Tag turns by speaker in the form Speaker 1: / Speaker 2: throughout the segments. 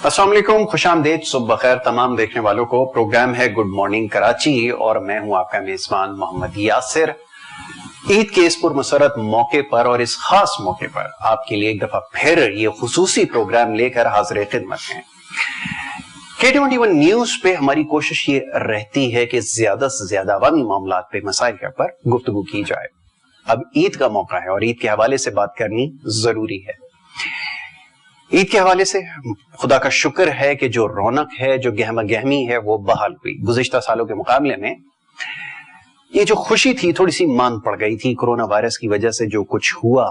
Speaker 1: अस्सलाम वालेकुम, खुशामदीद, सुबह बखैर तमाम देखने वालों को। प्रोग्राम है गुड मॉर्निंग कराची और मैं हूं आपका मेजबान मोहम्मद यासिर। ईद के इस पुरमसरत मौके पर और इस खास मौके पर आपके लिए एक दफा फिर ये खुसूसी प्रोग्राम लेकर हाजिर खिदमत हैं। K21 न्यूज पे हमारी कोशिश ये रहती है कि ज्यादा से ज्यादा अवामी मामलात पे, मसाइल के ऊपर गुफ्तगू की जाए। अब ईद का मौका है और ईद के हवाले से बात करनी जरूरी है। ईद के हवाले से खुदा का शुक्र है कि जो रौनक है, जो गहमा गहमी है, वो बहाल हुई। गुज़िश्ता सालों के मुकाबले में ये जो खुशी थी थोड़ी सी मान पड़ गई थी। कोरोना वायरस की वजह से जो कुछ हुआ,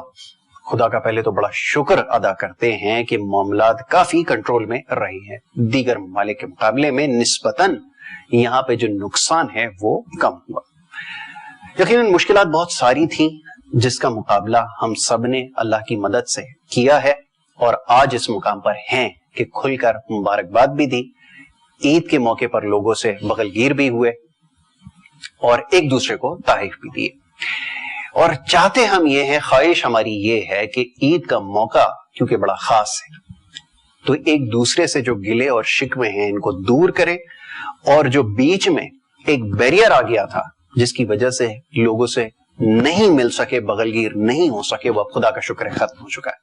Speaker 1: खुदा का पहले तो बड़ा शुक्र अदा करते हैं कि मामलात काफी कंट्रोल में रहे हैं। दीगर ममालिक के मुकाबले में निस्बतन यहाँ पे जो नुकसान है वो कम हुआ। यकीनन मुश्किलात बहुत सारी थी जिसका मुकाबला हम सब ने अल्लाह की मदद से किया है और आज इस मुकाम पर हैं कि खुलकर मुबारकबाद भी दी। ईद के मौके पर लोगों से बगलगीर भी हुए और एक दूसरे को तारीफ भी दिए। और चाहते हम ये हैं, ख्वाहिश हमारी ये है कि ईद का मौका क्योंकि बड़ा खास है तो एक दूसरे से जो गिले और शिकवे हैं इनको दूर करें, और जो बीच में एक बैरियर आ गया था जिसकी वजह से लोगों से नहीं मिल सके, बगलगीर नहीं हो सके, वो अब खुदा का शुक्र है खत्म हो चुका है।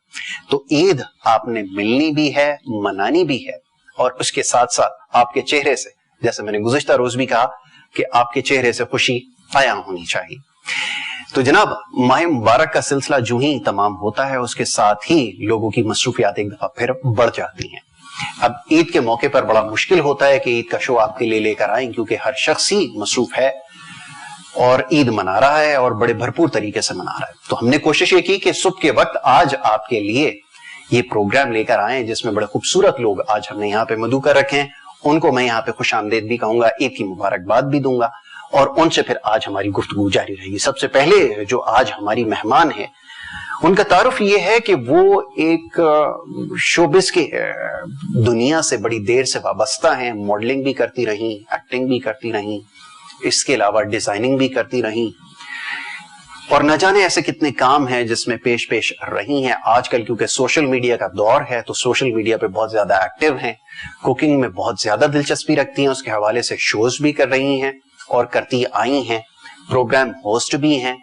Speaker 1: तो ईद आपने मिलनी भी है, मनानी भी है, और उसके साथ साथ आपके चेहरे से, जैसे मैंने गुज़िश्ता रोज भी कहा कि आपके चेहरे से खुशी आया होनी चाहिए। तो जनाब, माह मुबारक का सिलसिला जो ही तमाम होता है उसके साथ ही लोगों की मसरूफियात एक दफा फिर बढ़ जाती हैं। अब ईद के मौके पर बड़ा मुश्किल होता है कि ईद का शो आपके लिए लेकर आए, क्योंकि हर शख्स ही मसरूफ है और ईद मना रहा है और बड़े भरपूर तरीके से मना रहा है। तो हमने कोशिश ये की कि सुबह के वक्त आज आपके लिए ये प्रोग्राम लेकर आए जिसमें बड़े खूबसूरत लोग आज हमने यहाँ पे मदू कर रखे हैं। उनको मैं यहाँ पे खुशामदीद भी कहूंगा, ईद की मुबारकबाद भी दूंगा और उनसे फिर आज हमारी गुफ्तगू जारी रहेगी। सबसे पहले जो आज हमारी मेहमान है उनका तारुफ ये है कि वो एक शोबिस के दुनिया से बड़ी देर से वाबस्ता हैं। मॉडलिंग भी करती रही, एक्टिंग भी करती रही, इसके अलावा डिजाइनिंग भी करती रही, और न जाने ऐसे कितने काम हैं जिसमें पेश रही हैं। आजकल क्योंकि सोशल मीडिया का दौर है तो सोशल मीडिया पे बहुत ज्यादा एक्टिव हैं, कुकिंग में बहुत ज्यादा दिलचस्पी रखती हैं, उसके हवाले से शोज भी कर रही हैं और करती आई हैं, प्रोग्राम होस्ट भी हैं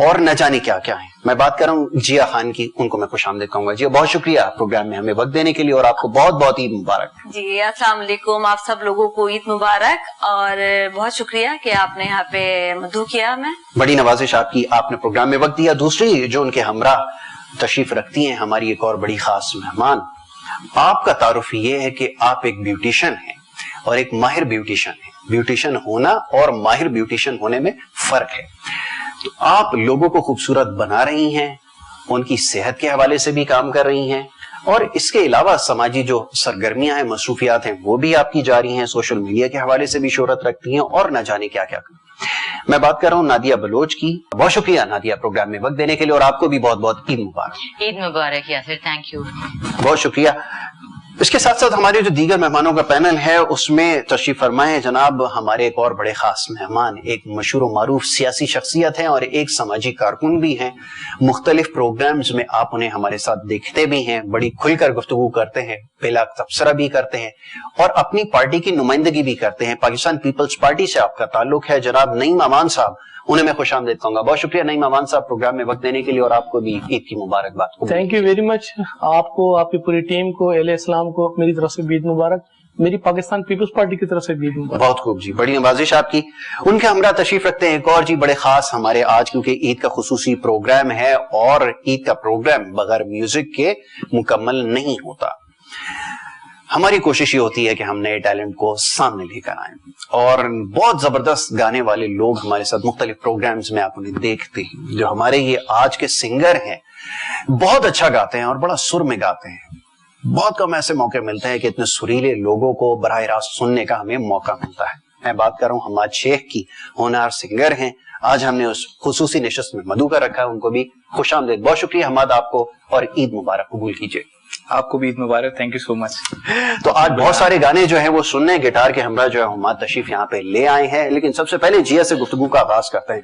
Speaker 1: और न जाने क्या क्या है। मैं बात कर रहा हूँ जिया खान की, उनको मैं खुशामदीद कहूंगा। जिया, बहुत शुक्रिया प्रोग्राम में हमें वक्त देने के लिए और आपको बहुत बहुत ईद मुबारक।
Speaker 2: जी अस्सलाम वालेकुम, आप सब लोगों को ईद मुबारक और बहुत शुक्रिया कि आपने यहाँ पे मदू किया। मैं
Speaker 1: बड़ी नवाजिश आपकी, आपने प्रोग्राम में वक्त दिया। दूसरी जो उनके हमरा तशरीफ रखती हैं, हमारी एक और बड़ी खास मेहमान, आपका तारुफ ये है कि आप एक ब्यूटिशियन हैं और एक माहिर ब्यूटिशियन है। ब्यूटिशियन होना और माहिर ब्यूटिशियन होने में फर्क है। तो आप लोगों को खूबसूरत बना रही हैं, उनकी सेहत के हवाले से भी काम कर रही हैं और इसके अलावा समाजी जो सरगर्मियां हैं, मसरूफियात हैं, वो भी आपकी जारी हैं। सोशल मीडिया के हवाले से भी शोहरत रखती हैं और न जाने क्या क्या। मैं बात कर रहा हूँ नादिया बलोच की। बहुत शुक्रिया नादिया प्रोग्राम में वक्त देने के लिए और आपको भी बहुत बहुत ईद मुबारक।
Speaker 3: ईद मुबारक यासिर, थैंक यू,
Speaker 1: बहुत शुक्रिया। इसके साथ साथ हमारे जो दीगर मेहमानों का पैनल है उसमें तशरीफ फरमाए जनाब हमारे एक और बड़े खास मेहमान, एक मशहूर मारूफ सियासी शख्सियत हैं और एक समाजी कारकुन भी हैं। मुख्तलिफ प्रोग्राम्स में आप उन्हें हमारे साथ देखते भी हैं, बड़ी खुलकर गुफ्तगू करते हैं, बेला तबसरा भी करते हैं और अपनी पार्टी की नुमाइंदगी भी करते हैं। पाकिस्तान पीपल्स पार्टी से आपका ताल्लुक है। जनाब नईम अमान साहब, उन्हें मैं खुशामदीद कहूंगा। बहुत शुक्रिया नईम अमान साहब प्रोग्राम में वक्त देने के लिए और आपको भी ईद की मुबारकबाद।
Speaker 4: Thank you very much. आपको, आपकी पूरी टीम को, एले इस्लाम को मेरी तरफ से ईद मुबारक, मेरी पाकिस्तान पीपल्स पार्टी की तरफ से ईद मुबारक।
Speaker 1: बहुत खूब जी, बड़ी नवाजिश आपकी। उनके हमरा तशरीफ रखते हैं एक और जी बड़े खास हमारे आज, क्योंकि ईद का खुसूसी प्रोग्राम है और ईद का प्रोग्राम बगैर म्यूजिक के मुकम्मल नहीं होता। हमारी कोशिश ये होती है कि हम नए टैलेंट को सामने लेकर आए और बहुत जबरदस्त गाने वाले लोग हमारे साथ मुख्तलिफ प्रोग्राम्स में आप उन्हें देखते हैं। जो हमारे ये आज के सिंगर हैं बहुत अच्छा गाते हैं और बड़ा सुर में गाते हैं। बहुत कम ऐसे मौके मिलते हैं कि इतने सुरीले लोगों को बराह रास्त सुनने का हमें मौका मिलता है। मैं बात कर रहा हूँ हमाद शेख की, होनहार सिंगर हैं। आज हमने उस खुसूसी निशस्त में मधु का रखा है, उनको भी खुशामदीद। बहुत शुक्रिया हमाद आपको और ईद मुबारक कबूल कीजिए।
Speaker 5: आपको भी ईद मुबारक, थैंक यू सो मच।
Speaker 1: तो आज बहुत सारे गाने जो हैं वो सुनने, गिटार के हमरा जो है हमाद तशरीफ यहाँ पे ले आए हैं, लेकिन सबसे पहले जिया से गुफ्तगू का आगाज करते हैं।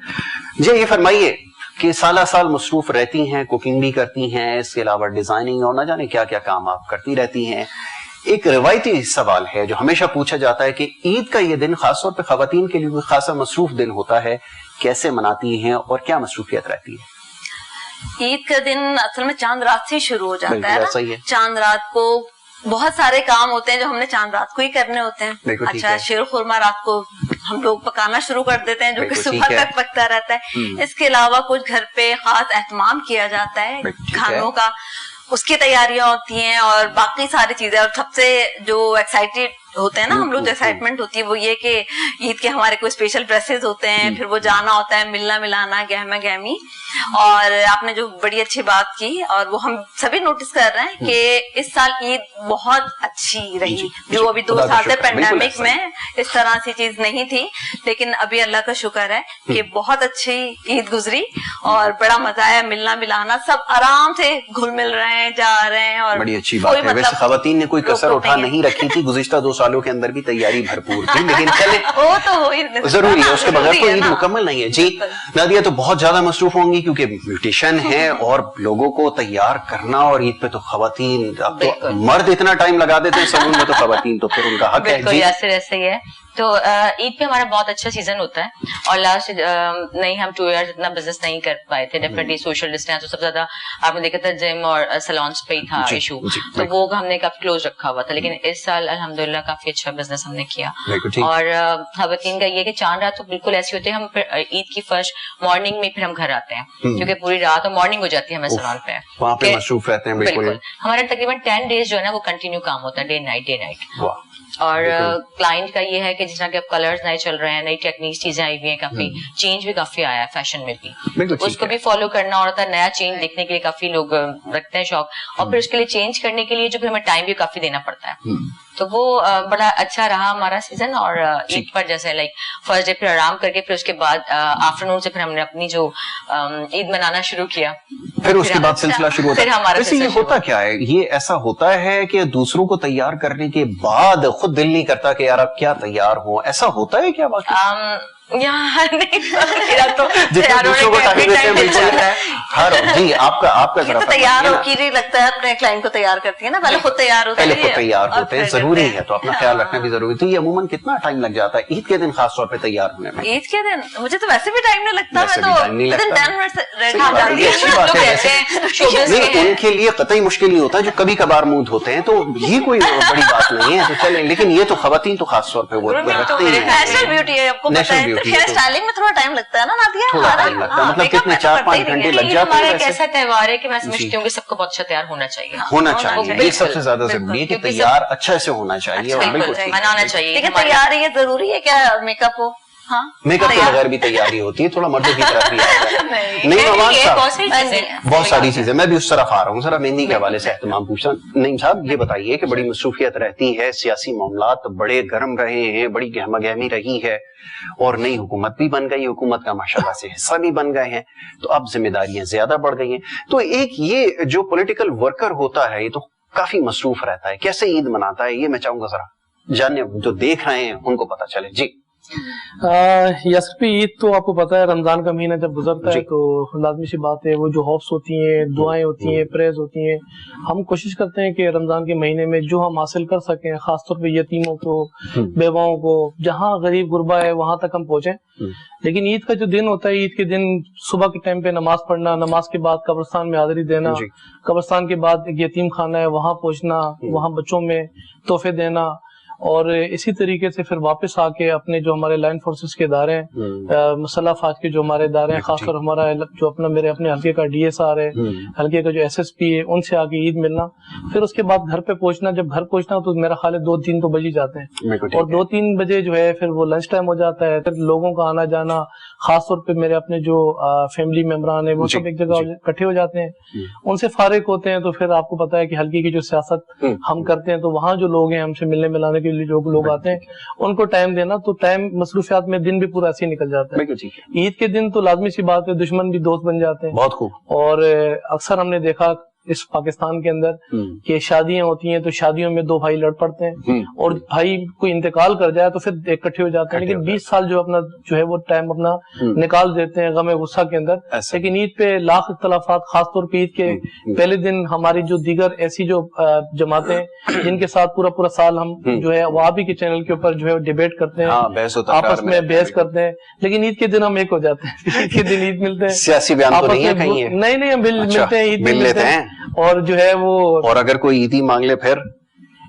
Speaker 1: जिया ये फरमाइए कि साला साल मसरूफ रहती हैं, कुकिंग भी करती हैं, इसके अलावा डिजाइनिंग और न जाने क्या क्या काम आप करती रहती हैं। ایک روایتی سوال ہے جو ہمیشہ پوچھا جاتا ہے کہ عید کا یہ دن خاص طور پہ خواتین کے لیے خاصا مصروف دن ہوتا ہے، کیسے مناتی ہیں اور کیا مصروفیت رہتی ہے؟
Speaker 2: عید کا دن اصل میں چاند رات سے شروع ہو جاتا ہے
Speaker 1: ایسا ہی ہے،
Speaker 2: چاند رات کو بہت سارے کام ہوتے ہیں جو ہم نے چاند رات کو ہی کرنے ہوتے ہیں. اچھا شیر خورما رات کو ہم لوگ پکانا شروع کر دیتے ہیں جو کہ صبح تک پکتا رہتا ہے. اس کے علاوہ کچھ گھر پہ خاص اہتمام کیا جاتا ہے کھانوں کا، اس کی تیاریاں ہوتی ہیں اور باقی ساری چیزیں. اور سب سے جو ایکسائٹیڈ ہوتے ہیں نا ہم لوگ، جو ایکسائٹمنٹ ہوتی ہے وہ یہ کہ عید کے ہمارے کوئی اسپیشل ڈریسز ہوتے ہیں، پھر وہ جانا ہوتا ہے ملنا ملانا گہما گہمی. اور آپ نے جو بڑی اچھی بات کی اور وہ ہم سبھی نوٹس کر رہے ہیں کہ اس سال عید بہت اچھی رہی. جو ابھی 2 سال سے پینڈیمک میں اس طرح سی چیز نہیں تھی، لیکن ابھی اللہ کا شکر ہے کہ بہت اچھی عید گزری اور بڑا مزہ آیا. ملنا ملانا، سب آرام سے گھل مل رہے ہیں، جا رہے ہیں. اور
Speaker 1: بڑی اچھی بات ہے. ویسے خواتین نے کوئی کسر اٹھا نہیں رکھی تھی، گزشتہ 2 سالوں کے اندر بھی تیاری بھرپور تھی، لیکن چلے
Speaker 2: وہ تو
Speaker 1: ضروری ہے، اس کے بغیر تو عید مکمل نہیں ہے. جی نادیہ تو بہت زیادہ مصروف ہوں گی کیونکہ بیوٹیشن ہے اور لوگوں کو تیار کرنا، اور عید پہ تو خواتین، اب تو مرد اتنا ٹائم لگا دیتے ہیں سیلون میں، تو خواتین تو پھر ان کا حق ہے.
Speaker 3: بالکل ایسے ہی ہے. تو عید پہ ہمارا بہت اچھا سیزن ہوتا ہے اور لاسٹ نہیں ہم 2 ایئر اتنا بزنس نہیں کر پائے تھے. ڈیفینیٹلی سوشل ڈسٹینس سب سے زیادہ آپ نے دیکھا تھا جم اور سیلونس پہ ہی تھا ایشو، تو وہ ہم نے کافی کلوز رکھا ہوا تھا. لیکن اس سال الحمدللہ کافی اچھا بزنس ہم نے کیا. اور خواتین کا یہ کہ چاند رات تو بالکل ایسی ہوتی ہے، ہم پھر عید کی فرسٹ مارننگ میں پھر ہم گھر آتے ہیں کیونکہ پوری رات اور مارننگ ہو جاتی ہے ہمیں سیلون پہ،
Speaker 1: وہاں پہ مصروف رہتے ہیں. بالکل
Speaker 3: ہمارا تقریباً 10 days جو ہے نا وہ کنٹینیو کام ہوتا ہے، ڈے نائٹ. اور کلائنٹ کا یہ ہے کہ جس طرح کہ اب کلرز نئے چل رہے ہیں، نئی ٹیکنیکس چیزیں آئی ہوئی ہیں، کافی چینج بھی کافی آیا ہے فیشن میں بھی، اس کو بھی فالو کرنا ہوتا ہے. نیا چینج دیکھنے کے لیے کافی لوگ رکھتے ہیں شوق، اور پھر اس کے لیے چینج کرنے کے لیے جو پھر ہمیں ٹائم بھی کافی دینا پڑتا ہے. تو وہ بڑا اچھا رہا ہمارا سیزن. اور عید پر جیسے لائک فرسٹ ڈے پھر آرام کر کے پھر اس کے بعد آفٹر سے پھر ہم نے اپنی جو عید منانا شروع کیا،
Speaker 1: پھر اس کے بعد سلسلہ شروع ہوتا ہے. ویسے یہ ہوتا کیا ہے، یہ ایسا ہوتا ہے کہ دوسروں کو تیار کرنے کے بعد خود دل نہیں کرتا کہ یار اب کیا تیار ہو، ایسا ہوتا ہے کیا واقعی؟ جی آپ کا
Speaker 2: تیار ہو کی نہیں لگتا ہے، اپنے کلائنٹ کو تیار کرتی ہے نا، پہلے خود تیار ہوتے ہیں.
Speaker 1: ضروری ہے، تو اپنا خیال رکھنا بھی ضروری. تو یہ عموماً کتنا ٹائم لگ جاتا ہے عید کے دن خاص طور پہ تیار ہونے میں؟
Speaker 2: عید کے دن مجھے تو ویسے بھی ٹائم نہیں لگتا، میں
Speaker 1: تو ان کے لیے قطعی مشکل نہیں ہوتا جو کبھی کبھار موڈ ہوتے ہیں، تو یہ کوئی بڑی بات نہیں ہے. تو چلیں، لیکن یہ تو خواتین تو خاص طور پہ وہ رکھتے ہیں.
Speaker 2: نیشنل بیوٹی ہے، آپ کو پتہ ہے. ہیئر اسٹائلنگ میں تھوڑا ٹائم لگتا ہے نا نادیہ،
Speaker 1: مطلب کتنے 4-5 گھنٹے لگ جاتے ہیں.
Speaker 3: ہمارا ایک ایسا تہوار ہے کہ میں سمجھتی ہوں کہ سب کو بہت اچھا تیار ہونا چاہیے.
Speaker 1: یہ سب سے زیادہ ضروری ہے کہ تیار اچھا سے ہونا چاہیے، اور بالکل
Speaker 3: منانا چاہیے.
Speaker 2: لیکن تیار یہ ضروری ہے کیا میک اپ ہو؟ ہاں
Speaker 1: میک اپ کے بغیر بھی تیاری ہوتی ہے، تھوڑا مردوں کی طرف بھی آتا ہے. نہیں نواز صاحب بہت ساری چیزیں، میں بھی اس طرف آ رہا ہوں. ذرا مہندی کے حوالے سے اہتمام پوچھنا. نہیں صاحب یہ بتائیے کہ بڑی مصروفیت رہتی ہے، سیاسی معاملات بڑے گرم رہے ہیں، بڑی گہما گہمی رہی ہے، اور نئی حکومت بھی بن گئی، حکومت کا ماشاءاللہ سے حصہ بھی بن گئے ہیں، تو اب ذمہ داریاں زیادہ بڑھ گئی ہیں. تو ایک یہ جو پولیٹیکل ورکر ہوتا ہے یہ تو کافی مصروف رہتا ہے، کیسے عید مناتا ہے یہ میں چاہوں گا ذرا جاننے، جو دیکھ رہے ہیں ان کو پتا چلے. جی
Speaker 4: یاسر پہ عید تو آپ کو پتا ہے رمضان کا مہینہ جب گزرتا ہے تو لازمی سی بات ہے، وہ جو ہوپس ہوتی ہیں، دعائیں ہوتی ہیں، پریز ہوتی ہیں، ہم کوشش کرتے ہیں کہ رمضان کے مہینے میں جو ہم حاصل کر سکیں، خاص طور پہ یتیموں کو، بیواؤں کو، جہاں غریب غربا ہے وہاں تک ہم پہنچیں. لیکن عید کا جو دن ہوتا ہے، عید کے دن صبح کے ٹائم پہ نماز پڑھنا، نماز کے بعد قبرستان میں حاضری دینا، قبرستان کے بعد ایک یتیم خانہ ہے وہاں پہنچنا، وہاں بچوں میں تحفے دینا، اور اسی طریقے سے پھر واپس آ کے اپنے جو ہمارے لائن فورسز کے ادارے ہیں، مسلح فوج کے جو ہمارے ادارے ہیں، خاص طور ہمارا جو میرے اپنے حلقے کا ڈی ایس آر ہے، حلقے کا جو ایس ایس پی ہے، ان سے آ کے عید ملنا. پھر اس کے بعد گھر پہ پہنچنا. جب گھر پہنچنا تو میرا خیال ہے 2-3 تو بج ہی جاتے ہیں، اور 2-3 بجے جو ہے پھر وہ لنچ ٹائم ہو جاتا ہے. پھر لوگوں کا آنا جانا، خاص طور پہ میرے اپنے جو فیملی ممبران ہیں وہ سب ایک جگہ اکٹھے ہو جاتے ہیں، ان سے فارغ ہوتے ہیں. تو پھر آپ کو پتا ہے کہ حلقے کی جو سیاست ہم کرتے ہیں، تو وہاں جو لوگ ہیں ہم سے ملنے ملانے کے لیے جو لوگ آتے ہیں ان کو ٹائم دینا، تو ٹائم مصروفیات میں دن بھی پورا ایسے ہی نکل جاتا ہے. عید کے دن تو لازمی سی بات ہے دشمن بھی دوست بن جاتے ہیں.
Speaker 1: بہت خوب.
Speaker 4: اور اکثر ہم نے دیکھا اس پاکستان کے اندر کہ شادیاں ہوتی ہیں تو شادیوں میں 2 بھائی لڑ پڑتے ہیں اور بھائی کوئی انتقال کر جائے تو پھر اکٹھے ہو جاتے ہیں، لیکن 20 سال جو اپنا جو ہے وہ ٹائم اپنا نکال دیتے ہیں غم غصہ کے اندر. لیکن عید پہ لاکھ اختلافات، خاص طور پہ عید کے پہلے دن ہماری جو دیگر ایسی جو جماعتیں جن کے ساتھ پورا سال ہم جو ہے وہ آپ ہی کے چینل کے اوپر جو ہے ڈیبیٹ کرتے ہیں، آپس میں بحث کرتے ہیں، لیکن عید کے دن ہم ایک ہو جاتے ہیں. عید کے دن عید ملتے ہیں،
Speaker 1: سیاسی بیان تو نہیں ہے کہیں؟
Speaker 4: نہیں ہم ملتے ہیں، عید ملتے ہیں. اور جو ہے وہ، اور
Speaker 1: اگر کوئی عیدی مانگ لے پھر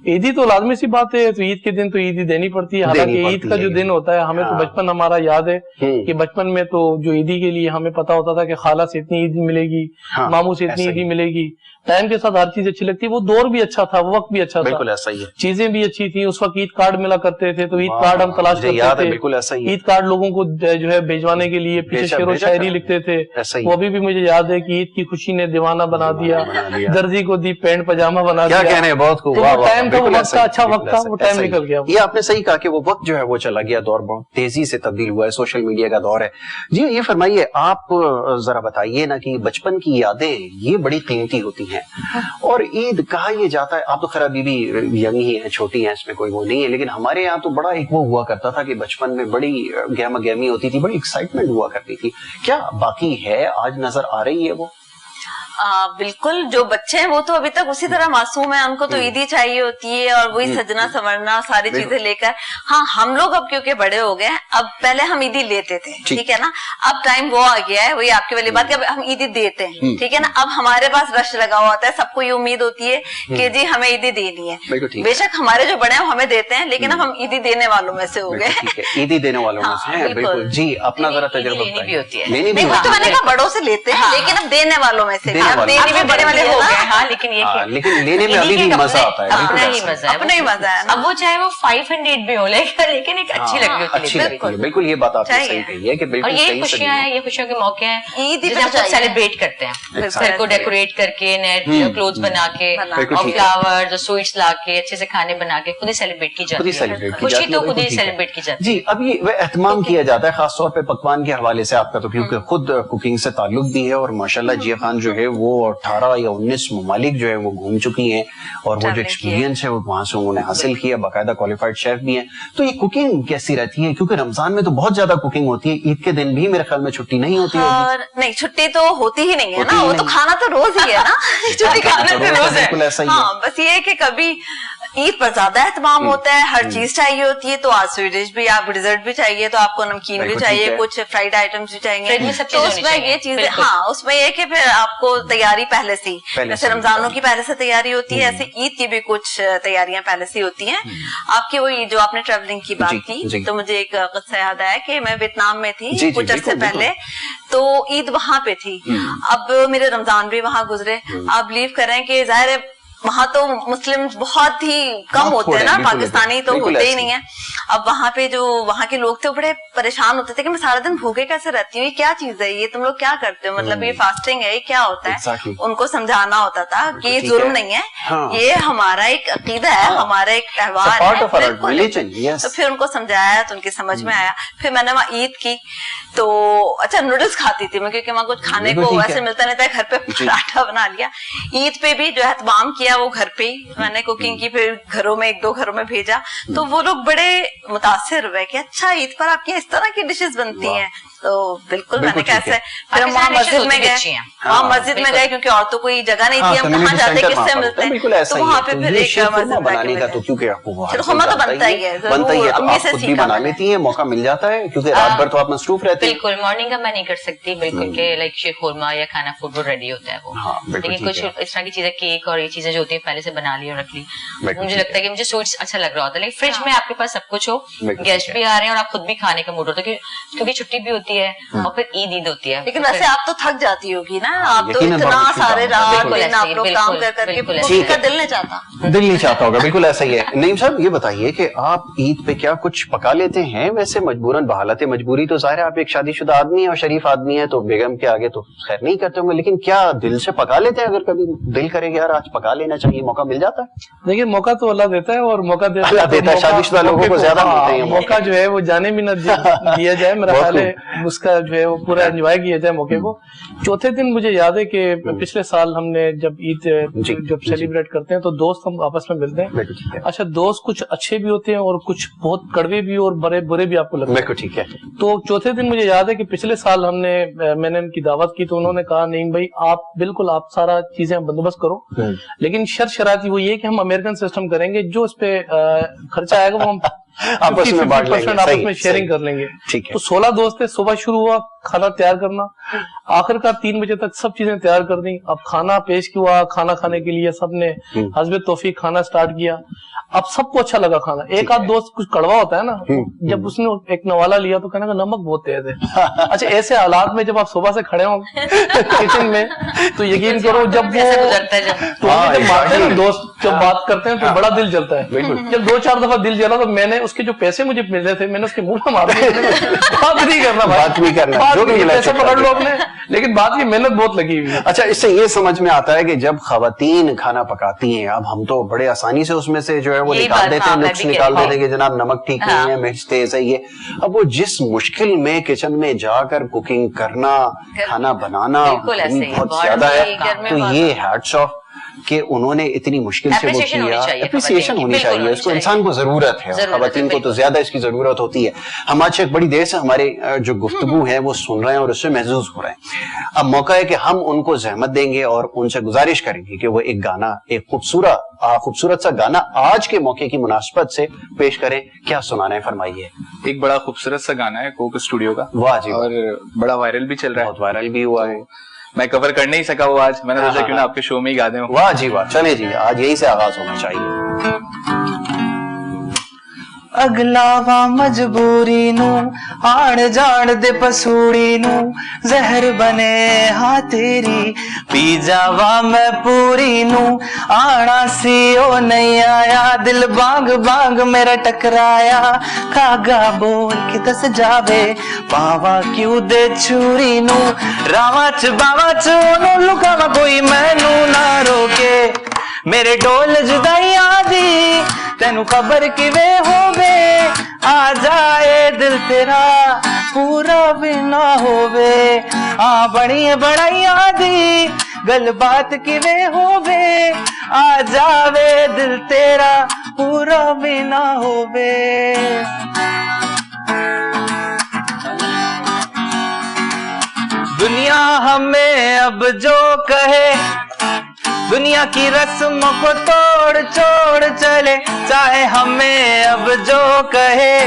Speaker 4: عیدی تو لازمی سی بات ہے، تو عید کے دن تو عیدی دینی پڑتی ہے. حالانکہ عید کا جو دن ہوتا ہے ہمیں تو بچپن ہمارا یاد ہے کہ بچپن میں تو جو عیدی کے لیے ہمیں پتا ہوتا تھا کہ خالہ سے اتنی عیدی ملے گی، ماموں سے اتنی عیدی ملے گی. ٹائم کے ساتھ ہر چیز اچھی لگتی ہے، وہ دور بھی اچھا تھا، وہ وقت بھی اچھا تھا،
Speaker 1: بالکل ایسا ہی ہے.
Speaker 4: چیزیں بھی اچھی تھیں. اس وقت عید کارڈ ملا کرتے تھے تو عید کارڈ ہم تلاش کرتے تھے،
Speaker 1: بالکل ایسا ہی.
Speaker 4: عید کارڈ لوگوں کو جو ہے بھیجوانے کے لیے پیچھے شعر و شاعری لکھتے تھے. وہ ابھی بھی مجھے یاد ہے کہ عید کی خوشی نے دیوانہ بنا دیا، درزی کو دی پینٹ پجامہ بنا دیا.
Speaker 1: کیا کہنے، بہت خوب.
Speaker 4: وہ ٹائم تھا، وہ وقت کا اچھا وقت تھا، وہ ٹائم نکل گیا.
Speaker 1: یہ آپ نے صحیح کہا کہ وہ وقت جو ہے وہ چلا گیا، دور بہت تیزی سے تبدیل ہوا ہے، سوشل میڈیا کا دور ہے. جی یہ فرمائیے، آپ ذرا بتائیے نا کہ بچپن کی یادیں یہ بڑی قیمتی ہوتی ہیں، اور عید کہا یہ جاتا ہے، آپ تو خیر ابھی بھی ینگ ہی ہیں، چھوٹی ہیں، اس میں کوئی وہ نہیں ہے، لیکن ہمارے یہاں تو بڑا ایک وہ ہوا کرتا تھا کہ بچپن میں بڑی گہما گہمی ہوتی تھی، بڑی ایکسائٹمنٹ ہوا کرتی تھی. کیا باقی ہے؟ آج نظر آ رہی ہے وہ؟
Speaker 2: بالکل. جو بچے ہیں وہ تو ابھی تک اسی طرح معصوم ہیں، ان کو تو عیدی چاہیے ہوتی ہے اور وہی سجنا سنورنا ساری چیزیں لے کر. ہاں ہم لوگ اب کیونکہ بڑے ہو گئے ہیں، اب پہلے ہم عیدی لیتے تھے، ٹھیک ہے نا. اب ٹائم وہ آ گیا ہے، وہی آپ کی والی بات کہ اب ہم عیدی دیتے ہیں، ٹھیک ہے نا. اب ہمارے پاس رش لگا ہوا ہوتا ہے، سب کو یہ امید ہوتی ہے کہ جی ہمیں عیدی دینی ہے. بے شک ہمارے جو بڑے ہیں وہ ہمیں دیتے ہیں، لیکن اب ہم عیدی دینے والوں میں سے ہو گئے.
Speaker 1: عیدی دینے والوں میں سے ہیں، بالکل. جی اپنا ذرا تجربہ
Speaker 2: نہیں، وہ تو میں نے کہا بڑوں سے لیتے ہیں، لیکن اب دینے والوں میں سے
Speaker 3: ہو گئے. ہاں لیکن
Speaker 1: لیکن لینے میں ابھی بھی مزہ آتا ہے،
Speaker 3: اپنا ہی مزہ ہے،
Speaker 2: اپنا ہی مزہ ہے.
Speaker 3: اب وہ چاہے وہ 500 بھی ہو لیکن ایک اچھی لگی ہوتی ہے.
Speaker 1: بالکل یہ بات آپ نے صحیح کہی ہے کہ بالکل.
Speaker 3: اور یہ خوشیاں ہیں، یہ خوشیوں کے موقع ہیں عید جسے ہم سیلیبریٹ کرتے ہیں، گھر کو ڈیکوریٹ کر کے، نئے کلوتھس بنا کے، اور فلاورز اور سویٹس لا کے، اچھے سے کھانے بنا کے خود ہی سیلیبریٹ کی جاتی ہے. خوشی تو خود ہی سیلیبریٹ کی جاتی ہے.
Speaker 1: جی اب یہ اہتمام کیا جاتا ہے خاص طور پہ پکوان کے حوالے سے. آپ کا تو کیونکہ خود کوکنگ سے تعلق بھی ہے، اور ماشاءاللہ جیا خان جو ہے وہ 18 یا 19 ممالک جو ہے وہ گھوم چکی ہیں، اور وہ جو ایکسپیرینس ہے وہ وہاں سے انہوں نے حاصل کیا، باقاعدہ کوالیفائڈ شیف بھی ہیں. تو یہ کوکنگ کیسی رہتی ہے؟ کیونکہ رمضان میں تو بہت زیادہ کوکنگ ہوتی ہے، عید کے دن بھی میرے خیال میں چھٹی نہیں ہوتی ہوگی.
Speaker 2: نہیں چھٹی تو ہوتی ہی نہیں ہے نا، وہ تو کھانا تو روز ہی ہے نا. چھٹی کھانا تو روز ہے. ہاں بس یہ ہے کہ کبھی عید پر زیادہ اہتمام ہوتا ہے، ہر چیز چاہیے ہوتی ہے. تو آج سویٹ ڈش بھی، آپ ڈیزرٹ بھی چاہیے، تو آپ کو نمکین بھی چاہیے، کچھ فرائیڈ آئٹمس بھی چاہیے. تو اس میں یہ چیزیں، ہاں اس میں یہ کہ پھر آپ کو تیاری پہلے سے، جیسے رمضانوں کی پہلے سے تیاری ہوتی ہے، ایسے عید کی بھی کچھ تیاریاں پہلے سے ہوتی ہیں. آپ کی وہی جو آپ نے ٹریولنگ کی بات کی، تو مجھے ایک قصہ یاد آیا کہ میں ویتنام میں تھی کچھ عرصے پہلے، تو عید وہاں پہ تھی. اب میرے رمضان بھی وہاں گزرے. آپ بلیو کریں کہ ظاہر ہے وہاں تو مسلم بہت ہی کم ہوتے ہیں نا، پاکستانی تو ہوتے ہی نہیں ہیں. اب وہاں پہ جو وہاں کے لوگ تھے وہ بڑے پریشان ہوتے تھے کہ میں سارا دن بھوکے کیسے رہتی ہوں، یہ کیا چیز ہے، یہ تم لوگ کیا کرتے ہو، مطلب یہ فاسٹنگ ہے، یہ کیا ہوتا ہے. ان کو سمجھانا ہوتا تھا کہ یہ ظلم نہیں ہے، یہ ہمارا ایک عقیدہ ہے، ہمارا ایک تہوار ہے. تو پھر ان کو سمجھایا تو ان کی سمجھ میں آیا. پھر میں نے وہاں عید کی تو اچھا نوڈلز کھاتی تھی میں، کیونکہ وہاں کچھ کھانے کو ویسے ملتا نہیں تھا. گھر پہ پراٹھا بنا لیا. عید پہ بھی جو اہتمام کیا وہ گھر پہ ہی میں نے کوکنگ کی، پھر گھروں میں 1-2 گھروں میں بھیجا. تو وہ لوگ بڑے متاثر ہوئے کہ اچھا عید پر آپ کے اس طرح کی ڈشز بنتی ہیں. تو بالکل میں نے کیسے پھر ہم وہاں مسجد میں گئے، وہاں مسجد میں گئے کیونکہ عورتوں کو یہ جگہ نہیں تھی، ہم کہاں جاتے کس سے ملتے ہیں. تو وہاں پہ پھر ایک مسجد
Speaker 1: بنانے کا تو کیونکہ
Speaker 2: خورما تو بنتا ہی ہے،
Speaker 1: بنتا ہی ہے، تو آپ خود بھی بنا لیتی ہیں، موقع مل جاتا ہے کیونکہ رات بھر تو آپ مصروف رہتے ہیں.
Speaker 3: بالکل مارننگ کا میں نہیں کر سکتی بالکل کہ لائک شیر خورما یا کھانا فوڈ وہ ریڈی ہوتا ہے وہ، لیکن کچھ اس طرح کی چیزیں کیک اور یہ چیزیں جو ہوتی ہیں پہلے سے بنا لی اور رکھ لی. مجھے لگتا ہے کہ مجھے سویٹس اچھا لگ رہا ہوتا ہے، لیکن فریج میں آپ کے پاس سب کچھ ہو، گیسٹ بھی آ رہے ہیں اور آپ خود بھی کھانے کا موڈ ہوتا ہے کیونکہ چھٹی بھی ہوتی ہے اور پھر عید ہوتی ہے.
Speaker 2: لیکن ویسے آپ تو تھک جاتی ہوگی نا، آپ تو اتنا سارے رات دن آپ لوگ کام کر کر کے کا دل نہیں چاہتا
Speaker 1: ہوگا. بالکل ایسا ہی ہے. نعیم صاحب یہ بتائیے کہ آپ عید پہ کیا کچھ پکا لیتے ہیں؟ ویسے مجبوراً بحالت مجبوری تو ظاہر ہے آپ ایک شادی شدہ آدمی ہیں اور شریف آدمی ہیں تو بیگم کے آگے تو خیر نہیں کرتے ہوں گے، لیکن کیا دل سے پکا لیتے ہیں؟ اگر کبھی دل کرے گا یار آج پکا لینا چاہیے، موقع مل جاتا ہے؟
Speaker 4: دیکھیے موقع تو اللہ دیتا ہے، اور موقع
Speaker 1: دیتا ہے، شادی شدہ لوگوں کو زیادہ ملتے ہیں
Speaker 4: موقع جو ہے وہ جانے بھی نہ دیا جائے. میرا خیال ہے اس کا جو ہے وہ پورا انجوائے کیا جائے موقع کو. چوتھے دن مجھے یاد ہے کہ پچھلے سال ہم نے جب عید جب سیلیبریٹ کرتے ہیں تو دوست ہم آپس میں ملتے ہیں. اچھا دوست کچھ اچھے بھی ہوتے ہیں اور کچھ بہت کڑوے بھی اور برے بھی آپ کو لگتے ہیں.
Speaker 1: ٹھیک ہے.
Speaker 4: تو چوتھے دن مجھے یاد ہے کہ پچھلے سال میں نے ان کی دعوت کی تو انہوں نے کہا نہیں بھائی آپ بالکل آپ سارا چیزیں بندوبست کرو, لیکن شرط وہ یہ کہ ہم امریکن سسٹم کریں گے, جو اس پہ خرچہ آئے گا وہ ہم
Speaker 1: آپس میں
Speaker 4: شیئرنگ کر لیں گے. تو 16 دوست تھے. صبح شروع ہوا کھانا تیار کرنا, آخر کا 3 بجے تک سب چیزیں تیار کر دیں. اب کھانا پیش ہوا, کھانا کھانے کے لیے سب نے حسب توفیق کھانا سٹارٹ کیا. اب سب کو اچھا لگا کھانا. ایک آدھ دوست کچھ کڑوا ہوتا ہے نا, جب اس نے ایک نوالا لیا تو کہنے کا نمک بہت تیز ہے. اچھا ایسے حالات میں جب آپ صبح سے کھڑے ہوں کچن میں تو یقین کرو جب مارتے ہیں نا دوست, جب بات کرتے ہیں تو بڑا دل جلتا ہے. جب 2-4 دفعہ دل جلا تو میں نے اس کے جو پیسے مجھے ملے تھے میں نے اس کے منہ میں مار دیا. بات نہیں کرنا بھائی, پیسے پکڑ لو اپنے, لیکن بات کی محنت بہت لگی ہوئی ہے.
Speaker 1: اچھا اس سے یہ سمجھ میں آتا ہے کہ جب خواتین کھانا پکاتی ہیں, اب ہم تو بڑے آسانی سے اس میں سے جو ہے وہ نکال دیتے ہیں, نقص نکال دیتے ہیں کہ جناب نمک ٹھیک نہیں ہے, مرچ تیز ہے. یہ اب وہ جس مشکل میں کچن میں جا کر کوکنگ کرنا, کھانا بنانا بہت زیادہ ہے, تو یہ ہیٹس آف کہ انہوں نے اتنی مشکل سے وہ کیا. اپریسیشن ہونی چاہیے, اس کو انسان کو ضرورت ہے, خواتین کو تو زیادہ اس کی ضرورت ہوتی ہے. ہم آج ایک بڑی دیر سے ہمارے جو گفتگو ہے وہ سن رہے ہیں اور اس سے محظوظ ہو رہے ہیں. اب موقع ہے کہ ہم ان کو زحمت دیں گے اور ان سے گزارش کریں گے کہ وہ ایک گانا, ایک خوبصورت سا گانا آج کے موقع کی مناسبت سے پیش کریں. کیا سنانا ہے فرمائیے.
Speaker 5: ایک بڑا خوبصورت سا گانا ہے کوک اسٹوڈیو کا.
Speaker 1: واہ جی,
Speaker 5: اور بڑا وائرل بھی چل رہا ہے.
Speaker 1: بہت وائرل بھی ہوا ہے.
Speaker 5: میں کور کر نہیں سکا وہ آج, میں نے سوچا کیوں نہ آپ کے شو میں ہی گا دیں.
Speaker 1: واہ جی واہ, چلے جی آج یہی سے آغاز ہونا چاہیے.
Speaker 6: اگلاوا مجبوری نو آڑ جاڑ دے پسوڑی نو زہر بنے ہاں تیری پی جاوا میں پوری نو آنا سی او نہیں آیا دل بانگ بانگ میرا ٹکرایا کاگا بول کے دس جاوے پاوا کیوں دے چھوری نو راوا چ باوا چونو لکاوا کوئی مینو نہ روکے میرے ڈول جدائی آدھی تینو خبر کیویں ہووے آ جائے دل تیرا پورا بھی نہ ہووے آ بڑی بڑائی آدھی گل بات کیویں ہووے آ جاوے دل تیرا پورا بھی نہ ہووے. دنیا ہمیں اب جو کہے دنیا کی رسم کو توڑ چھوڑ چلے چاہے ہمیں اب جو کہے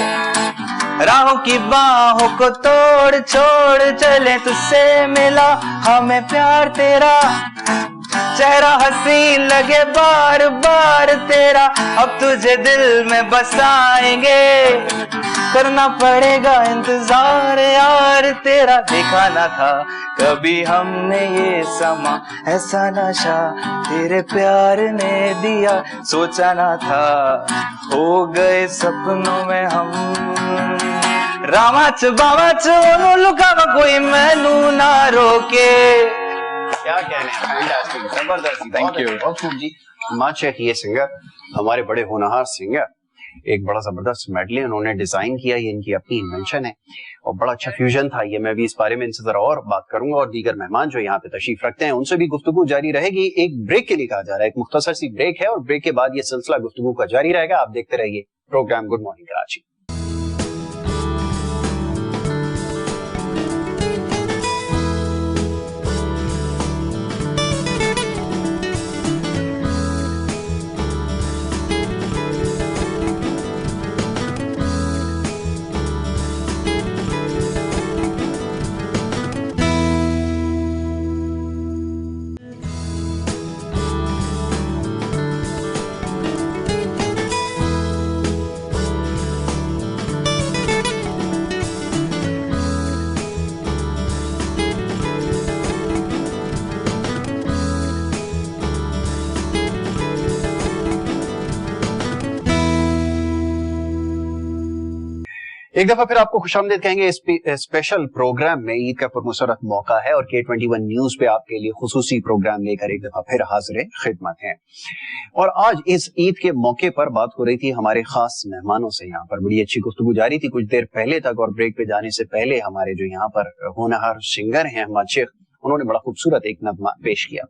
Speaker 6: راہوں کی باہوں کو توڑ چھوڑ چلے تجھ سے ملا ہمیں پیار تیرا چہرہ حسین لگے بار بار تیرا اب تجھے دل میں بسائیں گے کرنا پڑے گا انتظار یار تیرا دیکھا نہ تھا کبھی ہم نے یہ سما ایسا نشہ تیرے پیار نے دیا سوچا نہ تھا ہو گئے سپنوں میں ہم راما چ باوا چونو لکاوا کوئی مینو نہ روکے.
Speaker 1: کیا کہنے ہیں, زبردست, تھینک یو. بہت خوب جی. ماشاء یہ سنگر ہمارے بڑے ہونہار سنگر, ایک بڑا زبردست میڈلے انہوں نے ڈیزائن کیا, یہ ان کی اپنی انوینشن ہے اور بڑا اچھا فیوژن تھا یہ. میں بھی اس بارے میں ان سے ذرا اور بات کروں گا اور دیگر مہمان جو یہاں پہ تشریف رکھتے ہیں ان سے بھی گفتگو جاری رہے گی. ایک بریک کے لیے کہا جا رہا ہے, ایک مختصر سی بریک ہے اور بریک کے بعد یہ سلسلہ گفتگو کا جاری رہے گا. آپ دیکھتے رہیے پروگرام گڈ مارننگ کراچی. ایک دفعہ پھر آپ کو خوش آمدید کہیں گے اسپیشل پروگرام میں. عید کا پرمسرت موقع ہے اور K21 نیوز پہ آپ کے لیے خصوصی پروگرام لے کر ایک دفعہ پھر حاضر خدمت ہیں. اور آج اس عید کے موقع پر بات ہو رہی تھی ہمارے خاص مہمانوں سے. یہاں پر بڑی اچھی گفتگو جاری تھی کچھ دیر پہلے تک, اور بریک پہ جانے سے پہلے ہمارے جو یہاں پر ہونہار سنگر ہیں احمد شیخ, انہوں نے بڑا خوبصورت ایک نظم پیش کیا.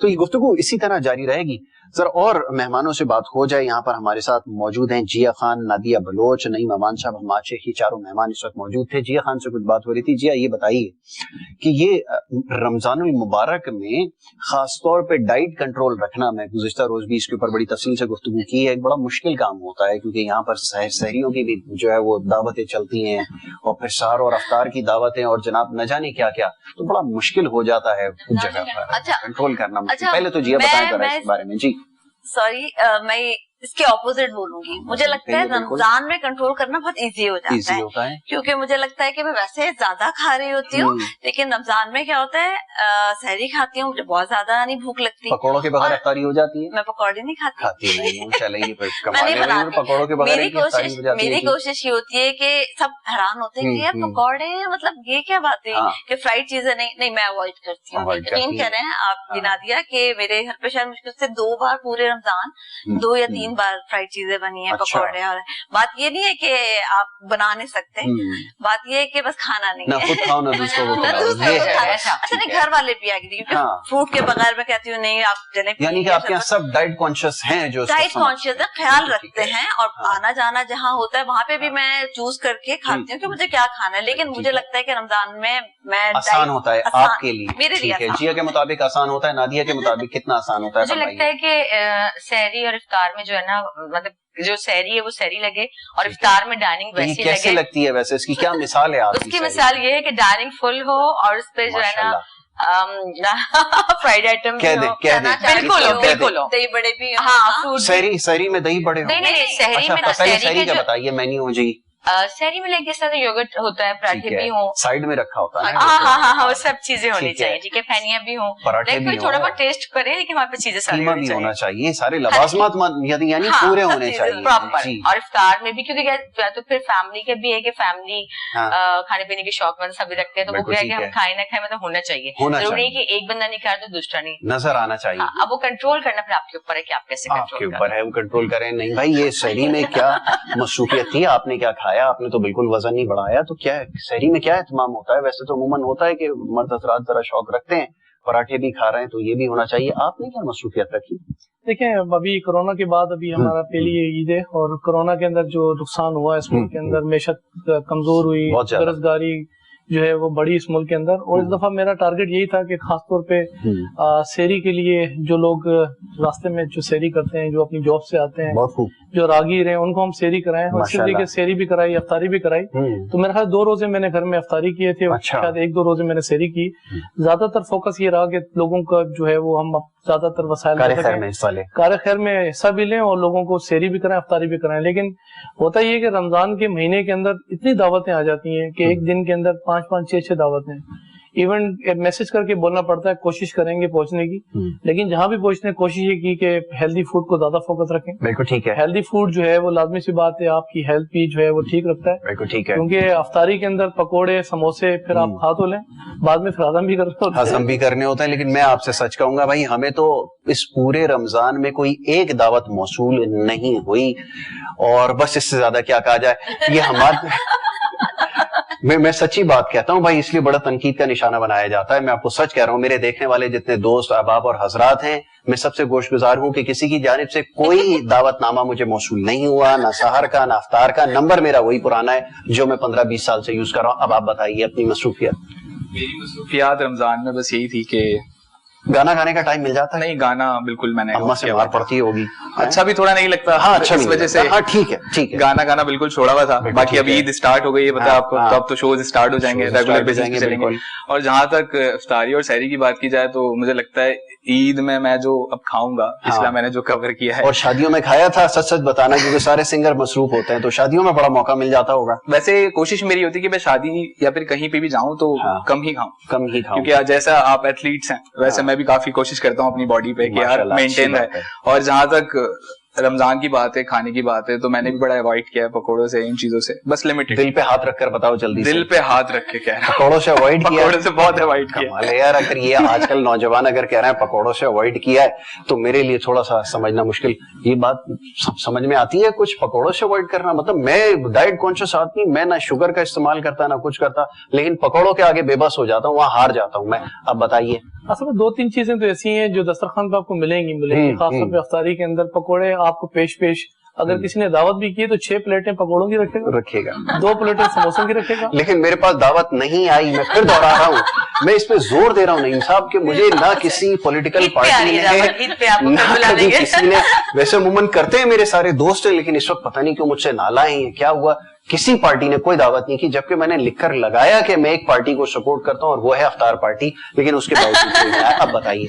Speaker 1: تو یہ گفتگو اسی طرح جاری رہے گی. ذرا اور مہمانوں سے بات ہو جائے. یہاں پر ہمارے ساتھ موجود ہیں جیا خان, نادیہ بلوچ, نعیم امان صاحب, ہم آج ہی چاروں مہمان اس وقت موجود تھے. جیا خان سے کچھ بات ہو رہی تھی. جیا یہ بتائیے کہ یہ رمضان المبارک میں خاص طور پہ ڈائٹ کنٹرول رکھنا, میں گزشتہ روز بھی اس کے اوپر بڑی تفصیل سے گفتگو کی ہے, ایک بڑا مشکل کام ہوتا ہے کیونکہ یہاں پر سحریوں کی بھی جو ہے وہ دعوتیں چلتی ہیں اور پھر سحر اور افطار کی دعوتیں اور جناب نہ جانے کیا کیا, تو بڑا مشکل ہو جاتا ہے کچھ جگہ پر کنٹرول کرنا. پہلے تو جیا بتائیں ذرا اس بارے میں. جی
Speaker 2: سوری, میں اس کے اپوزٹ بولوں گی. مجھے لگتا ہے رمضان میں کنٹرول کرنا بہت ایزی ہو جاتا ہے کیونکہ مجھے لگتا ہے کہ میں ویسے زیادہ کھا رہی ہوتی ہوں, لیکن رمضان میں کیا ہوتا ہے, سحری کھاتی ہوں, مجھے بہت زیادہ نہیں بھوک لگتی.
Speaker 1: پکوڑوں کے بغیر افطاری ہو جاتی ہے؟
Speaker 2: میں پکوڑے نہیں کھاتی. میری کوشش یہ ہوتی ہے کہ سب حیران ہوتے ہیں کہ پکوڑے مطلب یہ کیا بات ہے کہ فرائیڈ چیزیں نہیں, میں اوائڈ کرتی ہوں. یقین کریں آپ بنا دیا کہ میرے گھر پہ شاید مشکل سے 2 بار پورے رمضان 2 یا 3 بار فرائیڈ چیزیں بنی ہیں, پکوڑے. اور بات یہ نہیں ہے کہ آپ بنا نہیں سکتے, بات یہ ہے کہ بس کھانا نہیں ہے. اچھا نہیں, گھر والے بھی آگے کیونکہ فوڈ کے بغیر میں کہتی ہوں نہیں آپ جلیبی.
Speaker 1: یعنی کہ آپ کے یہاں سب ڈائٹ کانشیس ہیں, جو
Speaker 2: ڈائٹ کانشیس ہے, خیال رکھتے ہیں, اور آنا جانا جہاں ہوتا ہے وہاں پہ بھی میں چوز کر کے کھاتی ہوں کہ مجھے کیا کھانا ہے. لیکن مجھے لگتا ہے کہ رمضان میں
Speaker 1: آسان ہوتا ہے آپ کے لیے, میرے لیے. جیا کے مطابق آسان ہوتا ہے, نادیہ کے مطابق کتنا آسان ہوتا ہے؟
Speaker 3: مجھے لگتا ہے کہ سحری اور افطار میں جو ہے نا, مطلب جو سحری ہے وہ سحری لگے اور افطار میں ڈائننگ ویسی لگے.
Speaker 1: کیسے لگتی ہے ویسے, اس کی کیا مثال ہے آپ کی؟
Speaker 3: اس کی مثال یہ ہے کہ ڈائننگ فل ہو اور اس پہ جو ہے نا فرائیڈ آئٹم بالکل ہو, دہی بڑے بھی. ہاں,
Speaker 1: سحری میں دہی بڑے ہو؟
Speaker 3: نہیں, سحری
Speaker 1: کا بتائیے مینیو. جی
Speaker 3: سحری میں جس طرح یوگرٹ ہوتا ہے, پراٹھے بھی ہوں,
Speaker 1: سائڈ میں رکھا ہوتا ہے.
Speaker 3: ہاں, وہ سب چیزیں ہونی چاہیے. ٹھیک ہے, پھینیاں بھی ہوں, لیکن تھوڑا بہت ٹیسٹ کریں, لیکن وہاں پہ چیزیں ساری
Speaker 1: بھی ہونا چاہیے, سارے لوازمات یعنی پورے ہونے چاہیے
Speaker 3: پراپر. اور افطار میں بھی کیونکہ تو پھر فیملی کے بھی ہے کہ فیملی کھانے پینے کے شوق مند سبھی رکھتے ہیں, تو وہ کہ ہم کھائے نہ کھائے مطلب ہونا چاہیے. ضروری ہے کہ ایک بندہ نہیں کھا تو دوسرا نہیں
Speaker 1: نظر آنا چاہیے.
Speaker 3: اب وہ کنٹرول کرنا پھر آپ کے اوپر ہے کہ آپ کیسے
Speaker 1: کنٹرول کریں. نہیں بھائی, یہ سحری میں کیا مصروفیت تھی, آپ نے کیا کھایا؟ آپ نے تو بالکل وزن نہیں بڑھایا, تو کیا سحری میں کیا اہتمام ہوتا ہے؟ ویسے تو عموماً ہوتا ہے کہ مرد حضرات ذرا شوق رکھتے ہیں, پراٹھے بھی کھا رہے ہیں تو یہ بھی ہونا چاہیے. آپ نے کیا مصروفیت رکھی؟
Speaker 4: دیکھیں, ابھی کورونا کے بعد ابھی ہمارا پہلی عید ہے, اور کورونا کے اندر جو نقصان ہوا اس ملک کے اندر, معیشت کمزور ہوئی, بے روزگاری جو ہے وہ بڑی اس ملک کے اندر. اور اس دفعہ میرا ٹارگٹ یہی تھا کہ خاص طور پہ سحری کے لیے جو لوگ راستے میں جو سحری کرتے ہیں, جو اپنی جاب سے آتے ہیں, جو راگیر ہیں, ان کو ہم سحری کرائیں. اور اسی طریقے سحری بھی کرائی, افطاری بھی کرائی. تو میرے خیال 2 روزے میں نے گھر میں افطاری کیے تھے, شاید 1-2 روزے میں نے سحری کی. زیادہ تر فوکس یہ رہا کہ لوگوں کا جو ہے وہ ہم زیادہ تر وسائل کار خیر میں حصہ بھی لیں اور لوگوں کو سحری بھی کرائیں, افطاری بھی کرائیں. لیکن ہوتا یہ کہ رمضان کے مہینے کے اندر اتنی دعوتیں آ جاتی ہیں کہ ایک دن کے اندر 5-5, 6-6 دعوتیں. ایون میسج کر کے بولنا پڑتا ہے, کوشش کریں گے پہنچنے کی, لیکن جہاں بھی پہنچنے کوشش یہ کی کہ ہیلدی فوڈ کو زیادہ فوکس رکھیں.
Speaker 1: بالکل ٹھیک ہے.
Speaker 4: ہیلدی فوڈ جو ہے وہ لازمی سی بات ہے, آپ کی ہیلتھ بھی جو ہے وہ ٹھیک رکھتا ہے.
Speaker 1: بالکل ٹھیک ہے,
Speaker 4: کیونکہ افطاری کے اندر پکوڑے, سموسے پھر آپ کھا تو لیں, بعد میں پھر ہضم بھی کرنے
Speaker 1: ہوتے ہیں. لیکن میں آپ سے سچ کہوں گا بھائی, ہمیں تو اس پورے رمضان میں کوئی ایک دعوت موصول نہیں ہوئی, اور بس اس سے زیادہ کیا کہا جائے. یہ ہمارے میں سچی بات کہتا ہوں بھائی, اس لیے بڑا تنقید کا نشانہ بنایا جاتا ہے. میں آپ کو سچ کہہ رہا ہوں, میرے دیکھنے والے جتنے دوست, احباب اور حضرات ہیں, میں سب سے گوش گزار ہوں کہ کسی کی جانب سے کوئی دعوت نامہ مجھے موصول نہیں ہوا, نہ سحر کا نہ افطار کا. نمبر میرا وہی پرانا ہے جو میں 15-20 سال سے یوز کر رہا ہوں. اب آپ بتائیے اپنی مصروفیت.
Speaker 5: میری مصروفیات رمضان میں بس یہی تھی کہ
Speaker 1: گانا گانے کا ٹائم مل جاتا ہے؟
Speaker 5: نہیں, گانا بالکل میں نے
Speaker 1: اماں سے مار پڑتی ہوگی,
Speaker 5: اچھا بھی تھوڑا نہیں لگتا. ہاں, اچھا اس وجہ سے.
Speaker 1: ہاں ٹھیک ہے,
Speaker 5: گانا گانا بالکل چھوڑا ہوا تھا. باقی اب عید اسٹارٹ ہو گئی ہے, پتا ہے آپ کو, تو اب تو شوز اسٹارٹ ہو جائیں گے, ریگولر بیسس پہ چلیں گے. اور جہاں تک افطاری اور سحری کی بات کی جائے تو مجھے لگتا ہے عید میں جو اب کھاؤں گا, پچھلا میں نے جو کور کیا ہے.
Speaker 1: اور شادیوں میں کھایا تھا؟ سچ سچ بتانا, کیونکہ سارے سنگر مصروف ہوتے ہیں, تو شادیوں میں بڑا موقع مل جاتا ہوگا.
Speaker 5: ویسے کوشش میری ہوتی ہے کہ میں شادی یا پھر کہیں پہ بھی جاؤں تو کم ہی کھاؤں, کیونکہ جیسا آپ ایتھلیٹس ہیں ویسے میں بھی کافی کوشش کرتا ہوں اپنی باڈی پہ کہ یار مینٹین رہے. اور جہاں تک رمضان کی بات ہے, کھانے کی بات ہے, تو میں نے بھی بڑا اوائڈ کیا ہے پکوڑوں سے, ان چیزوں سے, بس لمیٹڈ.
Speaker 1: دل پہ ہاتھ رکھ کر بتاؤ جلدی, دل
Speaker 5: پہ ہاتھ رکھ کے کہہ رہا ہوں
Speaker 1: پکوڑوں سے اوائڈ کیا,
Speaker 5: پکوڑوں سے بہت اوائڈ کیا
Speaker 1: یار. اگر یہ آج کل نوجوان اگر کہہ رہے ہیں پکوڑوں سے اوائڈ کیا ہے تو میرے لیے تھوڑا سا سمجھنا مشکل. یہ بات سمجھ میں آتی ہے کچھ پکوڑوں سے اوائڈ کرنا؟ مطلب میں ڈائٹ کانشیس آدمی, میں نہ شوگر کا استعمال کرتا نہ کچھ کرتا, لیکن پکوڑوں کے آگے بے بس ہو جاتا ہوں, وہاں ہار جاتا ہوں میں. اب بتائیے.
Speaker 4: اصل میں 2-3 چیزیں تو ایسی ہیں جو دسترخوان پہ آپ کو ملیں گی, خاص طور پہ افطاری کے اندر. پکوڑے آپ کو پیش اگر کسی نے دعوت بھی کی تو 6 پلیٹیں پکوڑوں کی رکھے گا, 2 پلیٹیں سموسوں کی رکھے گا. لیکن
Speaker 1: میرے پاس دعوت نہیں آئی, میں پھر دوہرا رہا ہوں, میں اس پہ زور دے رہا ہوں نعیم صاحب کہ مجھے نہ کسی پولیٹیکل پارٹی نے نہ کبھی کسی نے, ویسے عموماً کرتے ہیں میرے سارے دوست, لیکن اس وقت پتہ نہیں کیوں مجھ سے نالا ہے, کیا ہوا, کسی پارٹی نے کوئی دعوت نہیں کی, جبکہ میں نے لکھ کر لگایا کہ میں ایک پارٹی کو سپورٹ کرتا ہوں اور وہ ہے افطار پارٹی, لیکن اس کے باوجود. اب بتائیے.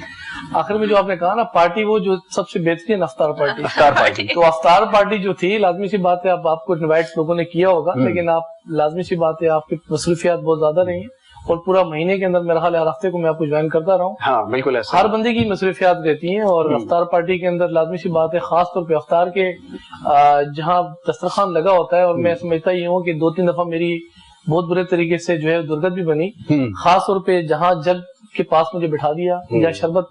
Speaker 4: آخر میں جو آپ نے کہا نا پارٹی, وہ جو سب سے بہترین افطار پارٹی, تو افطار پارٹی جو تھی, لازمی سی بات ہے اب آپ کو انوائٹ لوگوں نے کیا ہوگا, لیکن آپ لازمی سی بات ہے آپ کی مصروفیات بہت زیادہ رہی ہیں, اور پورا مہینے کے اندر میرا خیال ہر ہفتے کو میں آپ کو جوائن کرتا رہا ہوں.
Speaker 1: ہاں بالکل ایسا,
Speaker 4: ہر بندے کی مصروفیات رہتی ہیں, اور افطار پارٹی کے اندر لازمی سی بات ہے, خاص طور پہ افطار کے جہاں دسترخوان لگا ہوتا ہے, اور میں سمجھتا یہ ہوں کہ 2-3 دفعہ میری بہت برے طریقے سے جو ہے درگت بھی بنی, خاص طور پہ جہاں جگ کے پاس مجھے بٹھا دیا یا شربت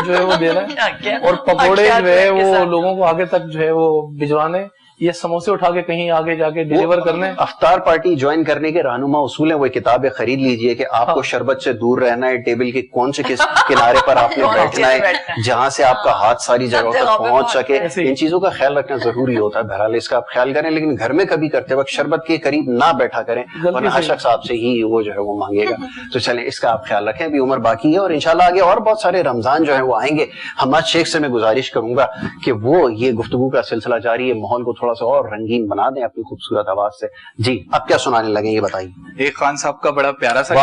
Speaker 4: جو ہے وہ دینا ہے, اور پکوڑے جو ہے وہ لوگوں کو آگے تک جو ہے وہ بھجوانے, یہ سموسے اٹھا کے کہیں آگے جا کے ڈیلیور کرنے.
Speaker 1: افطار پارٹی جوائن کرنے کے رہنما اصول ہیں, وہ کتابیں خرید لیجئے کہ آپ کو شربت سے دور رہنا ہے, ٹیبل کے کون سے کنارے پر آپ نے بیٹھنا ہے جہاں سے آپ کا ہاتھ ساری جگہوں تک پہنچ سکے. ان چیزوں کا خیال رکھنا ضروری ہوتا ہے, بہرحال اس کا آپ خیال کریں, لیکن گھر میں کبھی کرتے وقت شربت کے قریب نہ بیٹھا کریں, ورنہ ہر شخص آپ سے ہی وہ جو ہے وہ مانگے گا. تو چلیں اس کا آپ خیال رکھیں, ابھی عمر باقی ہے, اور انشاءاللہ آگے اور بہت سارے رمضان جو ہیں وہ آئیں گے. حماد شیخ سے میں گزارش کروں گا کہ وہ یہ گفتگو کا سلسلہ جاری ہے, ماحول کو تھوڑا سا اور رنگین بنا دیں اپنی خوبصورت آواز سے. جی اب کیا سنانے لگیں یہ بتائیے.
Speaker 5: ایک خان صاحب کا بڑا پیارا سا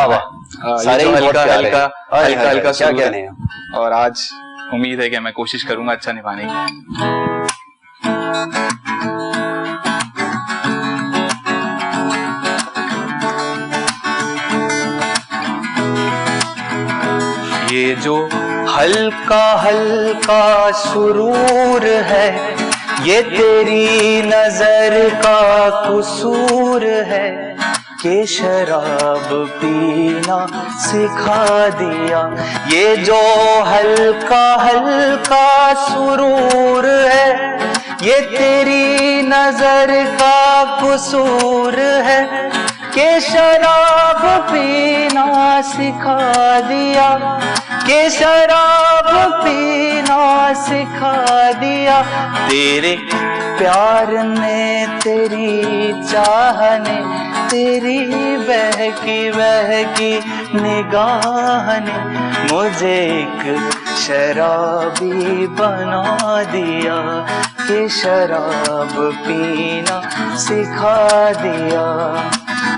Speaker 5: ہلکا سنانے ہیں, اور آج امید ہے کہ میں کوشش کروں گا اچھا نبھانے کی. یہ جو ہلکا ہلکا سرور ہے, یہ تیری نظر کا قصور ہے کہ شراب پینا سکھا دیا. یہ جو ہلکا ہلکا سرور ہے, یہ تیری نظر کا قصور ہے کہ شراب پینا سکھا دیا, کہ شراب پینا سکھا دیا. تیرے پیار نے, تیری چاہ نے, تیری بہکی بہکی نگاہ نے مجھے ایک شرابی بنا دیا, کہ شراب پینا سکھا دیا.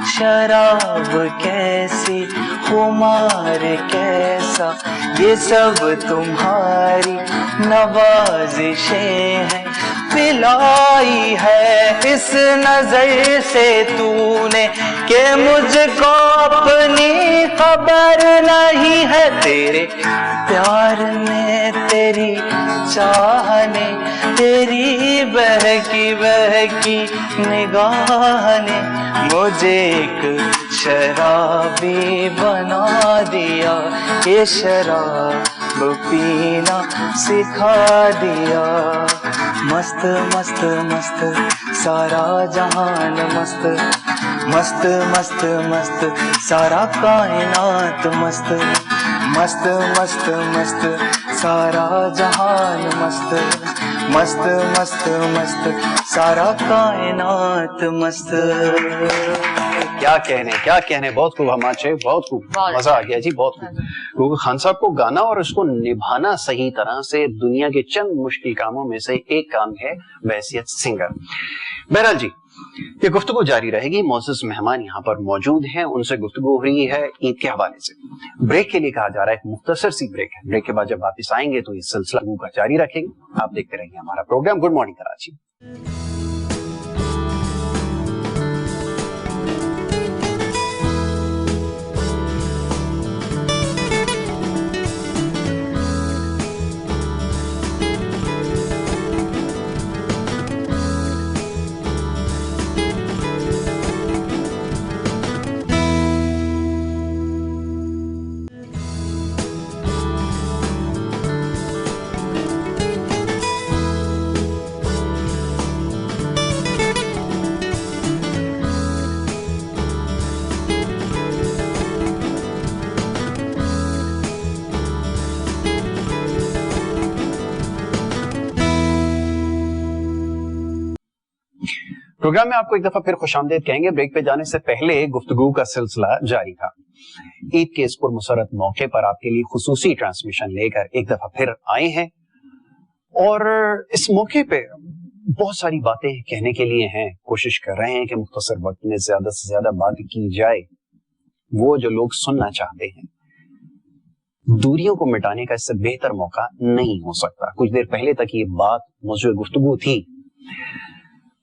Speaker 5: شراب کیسی, خمار کیسا, یہ سب تمہاری نوازشیں ہیں. پلائی ہے اس نظر سے تو نے کہ مجھ کو اپنی خبر نہیں ہے. تیرے پیار نے, تیری چاہ نے, تیری بہکی بہکی نگاہ نے مجھے ایک شرابی بنا دیا, کہ شراب پینا سکھا دیا. مست مست مست سارا جہان مست, مست مست مست سارا کائنات مست, مست مست مست سارا جہان مست, مست مست مست سارا کائنات مست.
Speaker 1: کیا کہنے, بہت خوب حماد شیخ, بہت خوب, مزہ آ گیا جی, بہت خوب. کیونکہ خان صاحب کو گانا اور اس کو نبھانا صحیح طرح سے دنیا کے چند مشکل کاموں میں سے ایک کام ہے بحیثیت سنگر. بہرحال جی یہ گفتگو جاری رہے گی, معزز مہمان یہاں پر موجود ہیں, ان سے گفتگو ہو رہی ہے عید کے حوالے سے. بریک کے لیے کہا جا رہا ہے, ایک مختصر سی بریک ہے, بریک کے بعد جب واپس آئیں گے تو یہ سلسلہ کا جاری رکھیں گے. آپ دیکھتے رہیے ہمارا program good morning Karachi. Program में आपको एक दफा फिर खुशामदीद कहेंगे। ब्रेक पे जाने से पहले गुफ्तगू का सिलसिला जारी था। ईद के इस पुरमसरत मौके पर आपके लिए खुसूसी ट्रांसमिशन लेकर एक दफा फिर आए हैं और इस मौके पे बहुत सारी बातें कहने के लिए हैं। कोशिश कर रहे हैं कि मुख्तसर वक्त में ज्यादा से ज्यादा बात की जाए, वो जो लोग सुनना चाहते हैं। दूरियों को मिटाने का इससे बेहतर मौका नहीं हो सकता। कुछ देर पहले तक ये बात मौजूद गुफ्तगू थी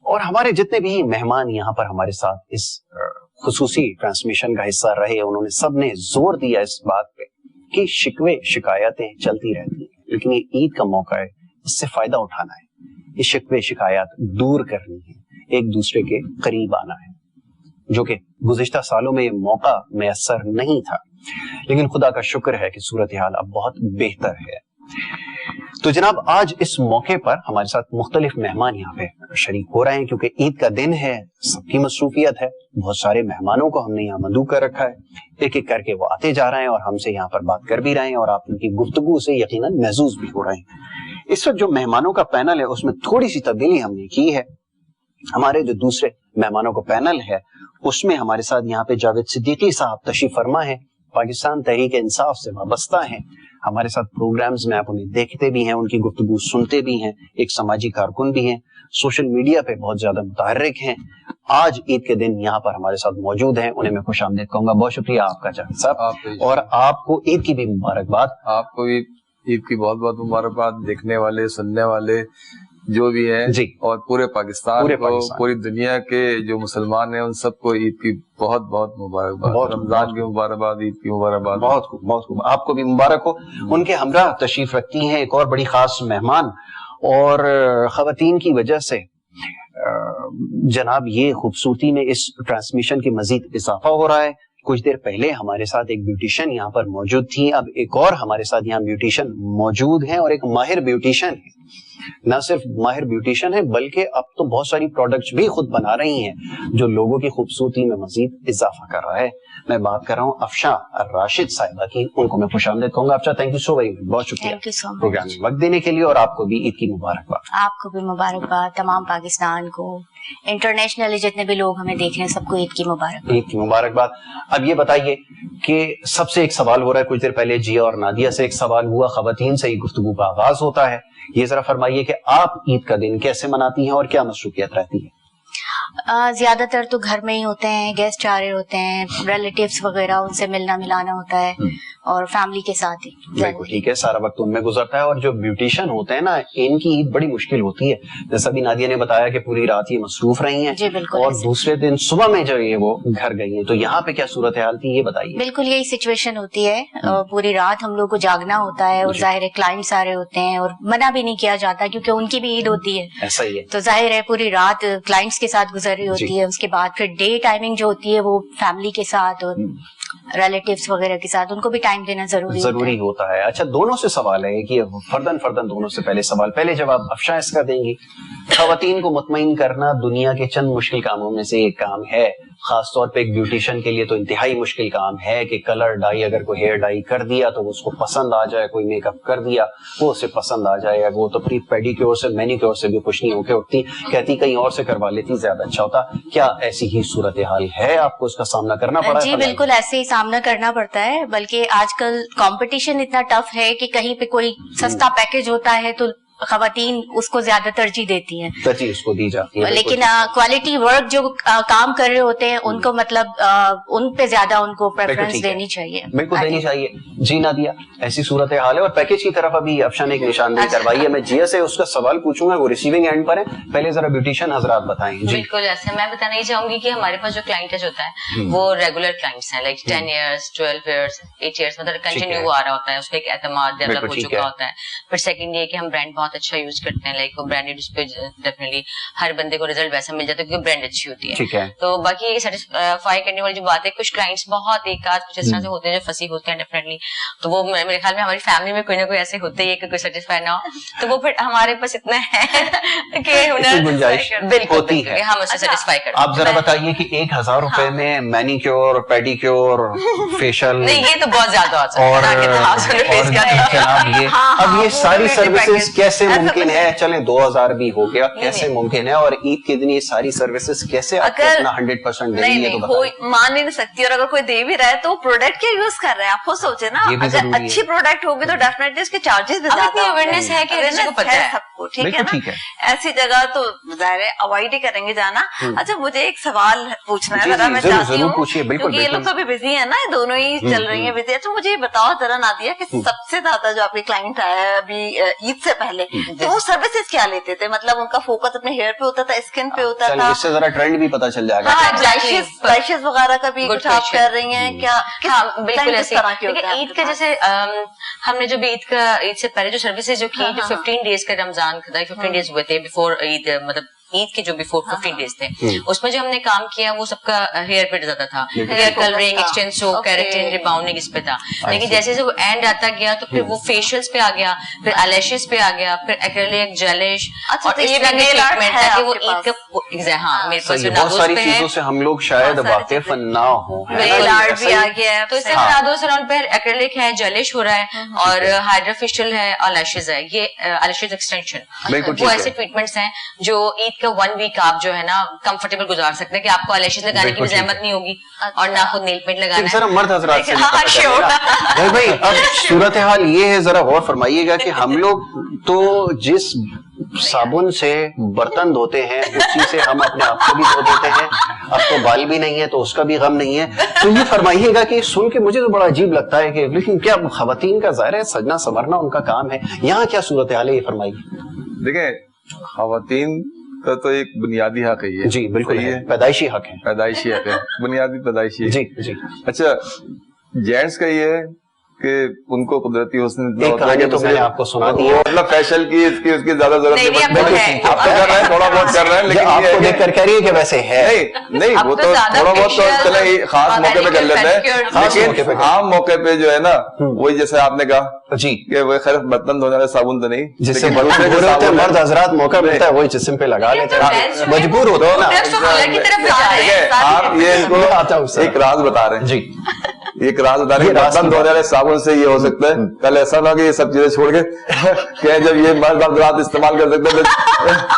Speaker 1: और हमारे जितने भी मेहमान यहाँ पर हमारे साथ इस खुसूसी ट्रांसमिशन का हिस्सा रहे, उन्होंने सबने जोर दिया इस बात पे कि शिकवे शिकायतें चलती रहती हैं, लेकिन ये ईद का मौका है, इससे फायदा उठाना है, ये शिकवे शिकायत दूर करनी है, एक दूसरे के करीब आना है, जो कि गुज़िश्ता सालों में ये मौका मैसर नहीं था। लेकिन खुदा का शुक्र है कि सूरत हाल अब बहुत बेहतर है। तो जनाब, आज इस मौके पर हमारे साथ मुख्तलिफ मेहमान यहाँ पे शरीक हो रहे हैं, क्योंकि ईद का दिन है, सबकी मसरूफियत है। बहुत सारे मेहमानों को हमने यहाँ मदऊ कर रखा है, एक एक करके वो आते जा रहे हैं और हमसे यहाँ पर बात कर भी रहे हैं और आप उनकी गुफ्तगू से यकीनन महसूस भी हो रहे हैं। इस वक्त जो मेहमानों का पैनल है उसमें थोड़ी सी तब्दीली हमने की है। हमारे जो दूसरे मेहमानों का पैनल है उसमें हमारे साथ यहाँ पे जावेद सिद्दीकी साहब तशरीफ फरमा है, पाकिस्तान तहरीक इंसाफ से वाबस्ता हैं। हमारे साथ प्रोग्राम्स में आप उन्हें देखते भी हैं, उनकी गुफ्तगू सुनते भी हैं, एक समाजी कारकुन भी हैं, सोशल मीडिया पे बहुत ज्यादा मुतहर्रिक हैं। आज ईद के दिन यहाँ पर हमारे साथ मौजूद हैं, उन्हें मैं खुशामदीद कहूंगा। बहुत शुक्रिया आपका जावेद साहब, और आपको ईद की भी मुबारकबाद।
Speaker 7: आपको भी ईद की बहुत बहुत मुबारकबाद, देखने वाले सुनने वाले जो भी है जी, और पूरे पाकिस्तान को, पूरी दुनिया के जो मुसलमान हैं उन सबको ईद की बहुत बहुत मुबारकबाद, रमजान की मुबारकबाद, ईद की मुबारकबाद।
Speaker 1: बहुत खूब, बहुत खूब, आपको भी मुबारक हो। उनके हमरा तशरीफ रखती हैं एक और बड़ी खास मेहमान, और खवातीन की वजह से जनाब ये खूबसूरती में इस ट्रांसमिशन की मजीद इजाफा हो रहा है। कुछ देर पहले हमारे साथ एक ब्यूटिशियन यहाँ पर मौजूद थी, अब एक और हमारे साथ यहाँ ब्यूटिशियन मौजूद है, और एक माहिर ब्यूटिशियन है। न सिर्फ माहिर ब्यूटिशियन है बल्कि अब तो बहुत सारी प्रोडक्ट्स भी खुद बना रही हैं जो लोगों की खूबसूरती में मजीद इजाफा कर रहा है। मैं बात कर रहा हूँ अफशा राशिद साहिबा की, उनको मैं खुशामदीद कहूंगा। Afsha, thank you so very much, बहुत शुक्रिया प्रोग्राम में वक्त देने के लिए, और आपको भी ईद की मुबारकबाद।
Speaker 8: आपको भी मुबारकबाद, तमाम पाकिस्तान को, इंटरनेशनली जितने भी लोग हमें देख रहे हैं सबको ईद की मुबारकबाद।
Speaker 1: ईद की मुबारकबाद। अब ये बताइए कि सबसे एक सवाल हो रहा है, कुछ देर पहले जिया और नादिया से एक सवाल हुआ, खवातीन से ही गुफ्तगू का आगाज होता है। ये जरा फरमाइए कि आप ईद का दिन कैसे मनाती हैं और क्या मसरूफियत रहती है?
Speaker 8: ज्यादातर तो घर में ही होते हैं, गेस्ट आ रहे होते हैं, रिलेटिव्स वगैरह, उनसे मिलना मिलाना होता है और फैमिली के साथ ही।
Speaker 1: बिल्कुल ठीक है, सारा वक्त उनमें गुजरता है। और जो ब्यूटिशियन होते हैं ना, इनकी ईद बड़ी मुश्किल होती है। जैसा भी नादिया ने बताया कि पूरी रात ये मसरूफ रही हैं,
Speaker 8: जी बिल्कुल,
Speaker 1: और दूसरे दिन सुबह में जो ये वो घर गई हैं, तो यहाँ पे क्या सूरत हाल थी, ये बताइए।
Speaker 8: बिल्कुल यही सिचुएशन होती है, पूरी रात हम लोग को जागना होता है, और जाहिर है क्लाइंट्स आ रहे होते हैं और मना भी नहीं किया जाता क्योंकि उनकी भी ईद होती है।
Speaker 1: ऐसा ही है,
Speaker 8: तो जाहिर है पूरी रात क्लाइंट्स के साथ गुजर रही होती है। उसके बाद फिर डे टाइमिंग जो होती है वो फैमिली के साथ और रिलेटिव्स वगैरह के साथ, उनको भी टाइम देना जरूरी
Speaker 1: होता है। अच्छा, दोनों से सवाल है कि फर्दन दोनों से पहले सवाल, पहले जवाब अफशा इसका देंगी। खवातीन को मुतमईन करना दुनिया के चंद मुश्किल कामों में से एक काम है, खास तौर पे एक ब्यूटिशियन के लिए तो इंतहाई मुश्किल काम है कि कलर डाई, अगर कोई हेयर डाई कर दिया तो उसको पसंद आ जाए, कोई मेकअप कर दिया वो उसे पसंद आ जाए, वो तो प्री पेडिक्योर से मैनिक्योर से भी कुछ नहीं होके उठती, कहती कहीं और से करवा लेती ज्यादा अच्छा होता। क्या ऐसी ही सूरत हाल है, आपको इसका सामना करना पड़ा?
Speaker 8: जी बिल्कुल ऐसे ही सामना करना पड़ता है, बल्कि आजकल कंपटीशन इतना टफ है कि कहीं पे कोई सस्ता पैकेज होता है तो खवातीन उसको ज्यादा तरजीह देती हैं,
Speaker 1: तरजीह उसको दी जाती है।
Speaker 8: लेकिन क्वालिटी वर्क जो काम कर रहे होते हैं उनको मतलब उन पे ज्यादा उनको प्रेफरेंस देनी चाहिए।
Speaker 1: बिल्कुल देनी चाहिए। जी नादिया, ऐसी सूरत हाल है। और पैकेज की तरफ अभी अफशा ने एक निशानदेही करवाई है, मैं जिया से उसका सवाल पूछूंगा, वो रिसीविंग एंड पर है। पहले जरा ब्यूटिशियन हजरात बताएं।
Speaker 3: बिल्कुल, ऐसे मैं बताना ही चाहूंगी कि हमारे पास जो क्लाइंटेज होता है वो रेगुलर क्लाइंट्स हैं, लाइक 10 years, 12 years, 8 years, मतलब कंटिन्यू वो आ रहा होता है, उसका एक एतमाद डेवलप हो चुका होता है। फिर सेकंड ये कि हम ब्रांड बहुत अच्छा यूज करते हैं, लाइक वो ब्रांडेड, उस पे डेफिनेटली हर बंदे को रिजल्ट वैसा मिल जाता है क्योंकि ब्रांड अच्छी होती है।
Speaker 1: ठीक है।
Speaker 3: तो बाकी ये सेटिस्फाई करने वाली जो बात है, कुछ क्लाइंट्स बहुत एक आध कुछ इस तरह से होते हैं जो फंसी होते हैं डेफिनेटली, तो वो मेरे ख्याल में हमारी फैमिली में कोई ना कोई ऐसे होते ही कि कोई सेटिस्फाई ना हो, तो वो फिर हमारे पास इतना है कि
Speaker 1: गुंजाइश होती है,
Speaker 3: हम उससे सेटिस्फाई करते हैं।
Speaker 1: आप जरा बताइए कि 1000 रुपए में मैनिक्योर, पेडिक्योर, फेशियल,
Speaker 3: नहीं ये तो बहुत ज्यादा
Speaker 1: और जनाब ये अब ये सारी सर्विसेज कैसे कैसे मुमकिन है, चले 2000 भी हो गया, कैसे मुमकिन है? और ईद के दिन ये सारी सर्विसेज कैसे आपको अपना 100% देंगे?
Speaker 2: तो मान ही नहीं सकती। और अगर कोई दे भी रहा है तो प्रोडक्ट क्या यूज कर रहे हैं, आप खुद सोचे ना। अगर अच्छी प्रोडक्ट होगी तो डेफिनेटली उसके चार्जेस भी ज्यादा
Speaker 3: अवेयरनेस है कि
Speaker 2: सबको, ठीक है ना। ऐसी जगह तो जाहिर है अवॉइड ही करेंगे जाना। अच्छा, मुझे एक सवाल पूछना है जरा, मैं चाहती हूँ क्योंकि ये लोग तो अभी बिजी है ना, दोनों ही चल रही है बिजी। अच्छा, मुझे ये बताओ जरा नादिया कि सबसे ज्यादा जो आपके क्लाइंट आया है अभी ईद से पहले, तो वो सर्विसेज क्या लेते थे? मतलब उनका फोकस अपने हेयर पे होता था, स्किन पे होता था?
Speaker 1: इससे जरा ट्रेंड भी पता चल जाएगा।
Speaker 2: ब्लैशेस वगैरह का भी कुछ आप कर रही हैं क्या?
Speaker 3: बिल्कुल ऐसे ईद का जैसे हमने जो भी ईद से पहले जो सर्विसेज जो की, जो 15 डेज का रमजान 15 डेज हुए थे बिफोर ईद, मतलब ईद के जो बिफोर 15 डेज थे, उसमें जो हमने काम किया वो सबका हेयर पे ज्यादा था। Hair colouring, extenso, keratin, rebounding इस पे था। लेकिन जैसे जैसे वो एंड आता गया तो फिर वो फेशियल्स पे आ गया, फिर आईलैशेस पे आ गया, फिर एक्रेलिक, जेलिश और इस तरह के ट्रीटमेंट था कि वो ईद का हाँ मेरे पास
Speaker 1: बहुत सारी चीजों से हम लोग शायद वाकिफ ना हो।
Speaker 2: नेल आर्ट भी आ गया,
Speaker 3: तो इससे नादो सराउंड पे एक्रेलिक है, जेलिश हो रहा है और हाइड्रोफेशियल है और लैशेस है, ये आईलैशेस एक्सटेंशन। वो ऐसे ट्रीटमेंट्स हैं जो ईद 1 वीक आप जो है ना कंफर्टेबल गुजार सकते हैं कि आपको आईलैशेस लगाने की जहमत नहीं होगी और ना खुद नेल पेंट लगाना है।
Speaker 1: सर मर्द हजरात से भाई अब सूरत हाल ये है, जरा गौर फरमाइएगा कि हम लोग तो जिस साबुन से बर्तन धोते हैं उसी से हम अपने आप को भी धो देते हैं। अब तो बाल भी नहीं है तो उसका भी गम नहीं है। तो ये फरमाइएगा कि सुन के मुझे तो बड़ा अजीब लगता है कि लेकिन क्या खवातीन का ज़ाहिर है सजना संवरना उनका काम है, यहाँ क्या सूरत हाल है ये फरमाइए।
Speaker 7: देखिए खवातीन तो एक बुनियादी हक है ये।
Speaker 1: जी बिल्कुल है, पैदाइशी हक है,
Speaker 7: पैदाइशी हक है, बुनियादी पैदाइशी।
Speaker 1: जी जी।
Speaker 7: अच्छा, जेंट्स का ये है कि उनको कुदरती हुस्न
Speaker 1: एक कहानी तो मैंने आपको सुना दी है,
Speaker 7: मतलब फैशन की इसकी उसकी ज्यादा जरूरत नहीं
Speaker 2: है।
Speaker 7: आप तो कर रहे हैं, थोड़ा बहुत कर रहे हैं, लेकिन
Speaker 1: आपको देखकर कह रही है कि वैसे है
Speaker 7: नहीं वो तो थोड़ा बहुत तो चले खास मौके पे कर लेते हैं, लेकिन आम मौके पे जो है ना वही जैसे आपने कहा
Speaker 1: जी कि
Speaker 7: वो खैर बर्तन धोने वाले साबुन तो नहीं,
Speaker 1: जिससे मर्द हजरात मौका मिलता है वही जिस्म पे लगा लेते हैं, मजबूर होते हैं ना।
Speaker 7: आप ये इनको एक राज बता रहे हैं जी, एक राज बता रहे हैं, बर्तन धोने वाले साबुन से ये हो सकता है। कल ऐसा ना कि ये सब चीजें छोड़ के क्या जब ये मर्द हजरात इस्तेमाल कर सकते हैं तो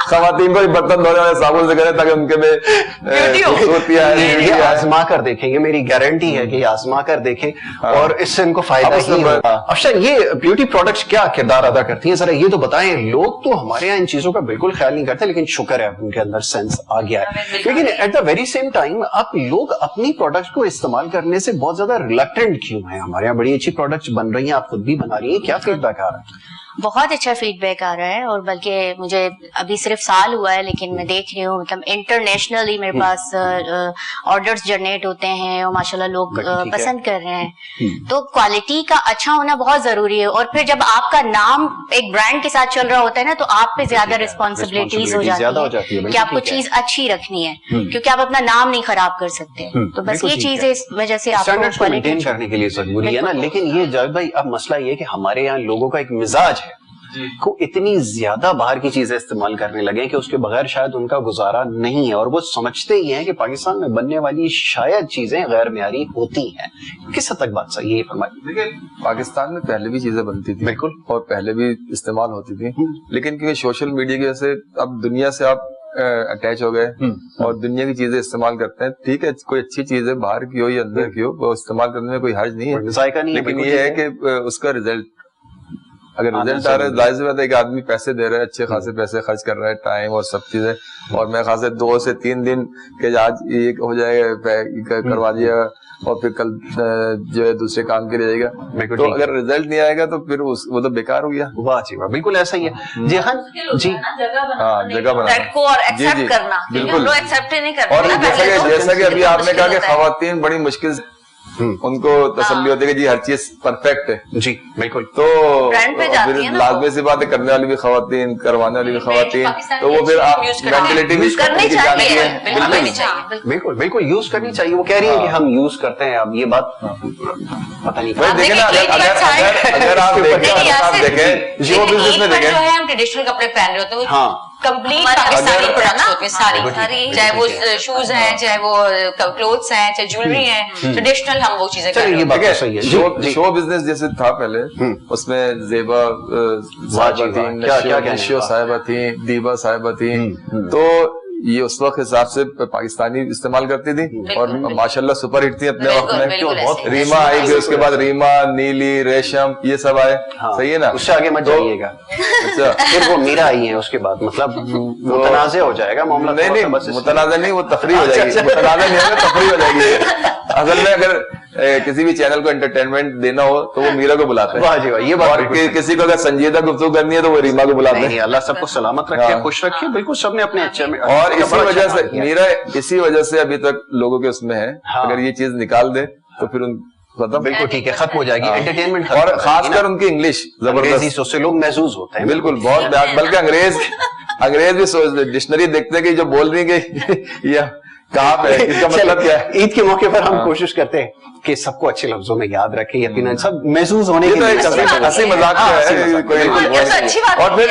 Speaker 7: खवातीन को बर्तन धोने वाले साबुन से करें ताकि उनके में
Speaker 1: ये आजमा कर देखें, ये मेरी गारंटी है कि आजमा कर देखें और इससे इनको फायदा ही होगा। अच्छा, ये ब्यूटी प्रोडक्ट्स क्या किरदार अदा करती हैं, जरा ये तो बताएं। लोग तो हमारे यहाँ इन चीजों का बिल्कुल ख्याल नहीं करते, लेकिन शुक्र है उनके अंदर सेंस आ गया है। लेकिन at the very same time आप लोग अपनी प्रोडक्ट्स को इस्तेमाल करने से बहुत ज्यादा रिलक्टेंट क्यों है? हमारे यहाँ बड़ी अच्छी प्रोडक्ट्स बन रही हैं, आप खुद भी बना रही हैं, क्या फीडबैक आ रहा है?
Speaker 8: बहुत अच्छा फीडबैक आ रहा है और बल्कि मुझे अभी सिर्फ साल हुआ है लेकिन मैं देख रही हूँ मतलब इंटरनेशनली मेरे पास ऑर्डर्स जनरेट होते हैं और माशाल्लाह लोग पसंद कर रहे हैं। तो क्वालिटी का अच्छा होना बहुत जरूरी है और फिर जब आपका नाम एक ब्रांड के साथ चल रहा होता है ना तो आप पे ज्यादा रिस्पॉन्सिबिलिटीज हो जाती है कि आपको चीज अच्छी रखनी है क्योंकि आप अपना नाम नहीं खराब कर सकते। तो बस ये चीज इस वजह से आपको
Speaker 1: मेंटेन करने के लिए जरूरी है ना। लेकिन ये जावेद भाई अब मसला ये कि हमारे यहाँ लोगों का एक मिजाज को इतनी ज्यादा बाहर की चीजें इस्तेमाल करने लगे कि उसके बगैर शायद उनका गुजारा नहीं है और वो समझते ही हैं कि पाकिस्तान में बनने वाली शायद चीजें गैर मियारी होती हैं। किस हद तक बात सही है फरमाइए।
Speaker 7: देखिए पाकिस्तान में पहले भी चीजें बनती थी बिल्कुल और पहले भी इस्तेमाल होती थी, लेकिन क्योंकि सोशल मीडिया की वजह से अब दुनिया से आप अटैच हो गए और दुनिया की चीजें इस्तेमाल करते हैं। ठीक है, कोई अच्छी चीज है बाहर की हो या अंदर की हो वो इस्तेमाल करने में कोई हर्ज नहीं है, लेकिन ये है कि उसका रिजल्ट अगर रिजल्ट आ रहा है, जाहिर सी बात है कि आदमी पैसे दे रहा है, अच्छे खासे पैसे खर्च कर रहा है, टाइम और सब चीजें, और मैं खासे 2 से 3 दिन के आज ये हो जाएगा करवा दिया और फिर कल जो है दूसरे काम के लिए जाएगा, तो अगर रिजल्ट नहीं आएगा तो फिर वो तो बेकार हो गया।
Speaker 1: वाह जी वाह, बिल्कुल ऐसा ही है जी। हाँ जी,
Speaker 7: हाँ जगह बनाना
Speaker 2: जी जी बिल्कुल, एक्सेप्ट नहीं करते।
Speaker 7: और जैसा कि अभी आपने कहा कि खवातीन बड़ी मुश्किल उनको तसल्ली होती है कि जी हर चीज परफेक्ट है जी बिल्कुल, तो फिर लाजमी सी बात है करने वाली भी खवातीन करवाने वाली भी खवातीन, तो वो फिर आप मेंटलिटी भी
Speaker 2: करनी चाहिए,
Speaker 1: बिल्कुल बिल्कुल यूज करनी चाहिए। वो कह रही है कि हम यूज करते हैं, अब ये बात पता नहीं
Speaker 7: देखे ना, अगर आप देखें जो बिजनेस में देखें,
Speaker 3: जो है हम ट्रेडिशनल कपड़े पहन रहे होते हैं, कंप्लीट पाकिस्तानी प्रोडक्ट्स होते हैं सारी, चाहे वो शूज हैं, चाहे वो क्लोथ्स हैं, चाहे ज्वेलरी है, ट्रेडिशनल हम वो चीजें कर रहे हैं।
Speaker 7: शो बिजनेस जैसे था पहले, उसमें जेबा साहिबा थी, नशियो साहिबा थी, दीबा साहिबा थी, तो ये उस वक्त हिसाब से पाकिस्तानी इस्तेमाल करती थी और माशाल्लाह सुपर हिट थी अपने वक्त में। बहुत रीमा आई, उसके बाद रीमा, नीली, रेशम, ये सब आए। सही है ना,
Speaker 1: उससे आगे मत जाइएगा। अच्छा, फिर वो मीरा आई है उसके बाद, मतलब मुतनाज़े हो जाएगा मामला।
Speaker 7: नहीं, मुतनाज़ा नहीं, वो तफरी हो जाएगी। मुतनाज़ा नहीं होगा, तफरी हो जाएगी। असल में अगर किसी भी चैनल को एंटरटेनमेंट देना हो तो वो मीरा को बुलाते हैं।
Speaker 1: वाह जी वाह, ये बात।
Speaker 7: और किसी को अगर संजीदा गुफ्तगू करनी है तो वो रीमा को बुलाते हैं।
Speaker 1: अल्लाह सबको सलामत रखे, खुश रखे, बिल्कुल सबने अपने अच्छे में।
Speaker 7: और इसी वजह से मीरा, इसी वजह से अभी तक लोगों के उसमें है। अगर ये चीज निकाल दे तो फिर
Speaker 1: बिल्कुल ठीक है, खत्म हो जाएगी एंटरटेनमेंट।
Speaker 7: और खासकर उनकी इंग्लिश जबरदस्त
Speaker 1: से लोग महसूस होते हैं।
Speaker 7: बिल्कुल, बहुत। बल्कि अंग्रेज भी डिक्शनरी देखते हैं कि जो बोल रही है या कहाँ पे, इसका मतलब क्या है।
Speaker 1: ईद के मौके पर हम कोशिश करते हैं कि सबको अच्छे लफ्जों में याद रखें, यकीनन सब महसूस होने के लिए।
Speaker 7: हंसी मजाक है कोई, और फिर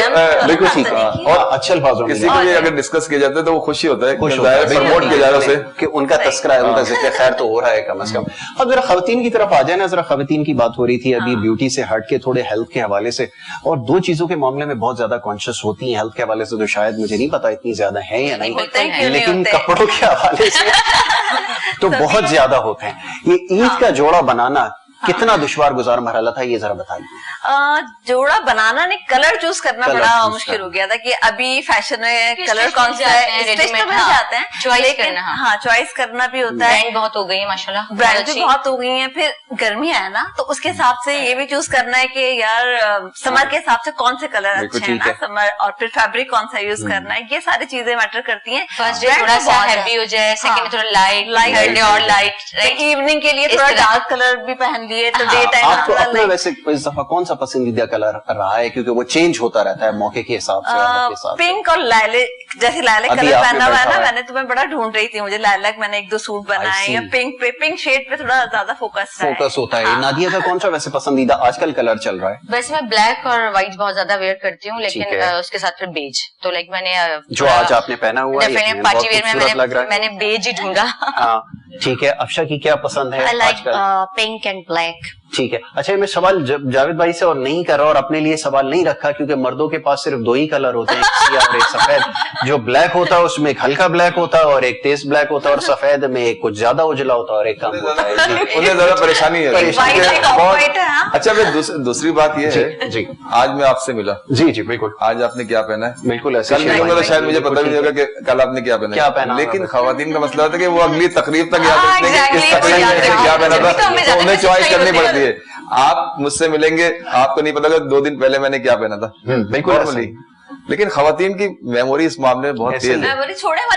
Speaker 1: बिल्कुल ठीक है, और अच्छे अल्फाजों में
Speaker 7: किसी को भी अगर डिस्कस किया जाता है तो वो खुशी होता है, प्रमोट किया जा रहा है
Speaker 1: कि उनका तस्करा है, उनका जिक्र खैर तो हो रहा है कम से कम। अब जरा खवातीन की तरफ आ जाए ना, जरा खवातीन की बात हो रही थी अभी, ब्यूटी से हट के थोड़े हेल्थ के हवाले से, और दो चीजों के मामले में बहुत ज्यादा कॉन्शियस होती है। हेल्थ के हवाले से तो शायद मुझे नहीं पता इतनी ज्यादा है या नहीं, लेकिन कपड़ों के हवाले से तो बहुत ज्यादा होते हैं। ये ईद का जोड़ा बनाना कितना दुश्वार गुजार मरहला था, ये जरा बताइए।
Speaker 2: जोड़ा बनाना नहीं, कलर चूज करना बड़ा मुश्किल हो गया था कि अभी फैशन में कलर कौन सा है, मिल जाते हैं,
Speaker 3: चॉइस करना।
Speaker 2: हाँ, चॉइस करना भी होता है।
Speaker 3: ब्रांड बहुत हो गई है माशाल्लाह,
Speaker 2: ब्रांड भी बहुत हो गई है। फिर गर्मी है ना, तो उसके हिसाब से ये भी चूज करना है कि यार समर के हिसाब से कौन से कलर अच्छे हैं ना समर, और फिर फैब्रिक कौन सा यूज करना है, ये सारी चीजें मैटर करती हैं।
Speaker 3: फर्स्ट डे थोड़ा सा हैवी हो जाए, सेकंड में थोड़ा लाइट, थर्ड डे और लाइट,
Speaker 2: इवनिंग के लिए थोड़ा डार्क कलर भी पहन लिए तो डे टाइम।
Speaker 1: आपको अपना वैसे इस दफा कौन सा पसंदीदा कलर रहा है, क्योंकि वो चेंज होता रहता है मौके के हिसाब से?
Speaker 2: पिंक और लाइलेक, जैसे लाइलेक कलर पहना हुआ है ना, मैंने तुम्हें बड़ा ढूंढ रही थी, मुझे लाइलेक, मैंने एक दो सूट बनाए या पिंक शेड पे थोड़ा ज्यादा फोकस
Speaker 1: होता है। नादिया का कौन सा वैसे पसंदीदा आजकल कलर चल रहा है?
Speaker 3: वैसे मैं ब्लैक और व्हाइट बहुत ज्यादा वेयर करती हूँ, लेकिन उसके साथ फिर बेज, तो लाइक मैंने
Speaker 1: जो आज आपने पहना हुआ है
Speaker 3: पार्टी वेयर में मैंने बेज ही ढूंढा।
Speaker 1: ठीक है, अफशा की क्या पसंद है?
Speaker 8: Pink and black.
Speaker 1: ठीक है, अच्छा मैं सवाल जावेद भाई से और नहीं कर रहा, और अपने लिए सवाल नहीं रखा, क्योंकि मर्दों के पास सिर्फ दो ही कलर होते हैं, एक सियाह और एक सफेद। जो ब्लैक होता है उसमें एक हल्का ब्लैक होता है और एक तेज ब्लैक होता है, और सफेद में एक कुछ ज्यादा उजला होता है और एक कम होता है।
Speaker 7: उन्हें ज्यादा परेशानी है। अच्छा, दूसरी बात ये है जी, आज मैं आपसे मिला जी बिल्कुल, आज आपने क्या पहना है? बिल्कुल ऐसा, कल मिलूंगा तो शायद मुझे पता भी नहीं होगा कि कल आपने क्या पहना। लेकिन खवातीन का मसला होता है कि वो अगली तकरीब तक याद रखते हैं कि किस तकरीब में क्या पहना था, तो उन्हें चॉइस करनी पड़ती है। आप मुझसे मिलेंगे, आपको नहीं पता 2 दिन पहले मैंने क्या पहना था, बिल्कुल। लेकिन खवातीन की मेमोरी इस मामले में बहुत तेज है।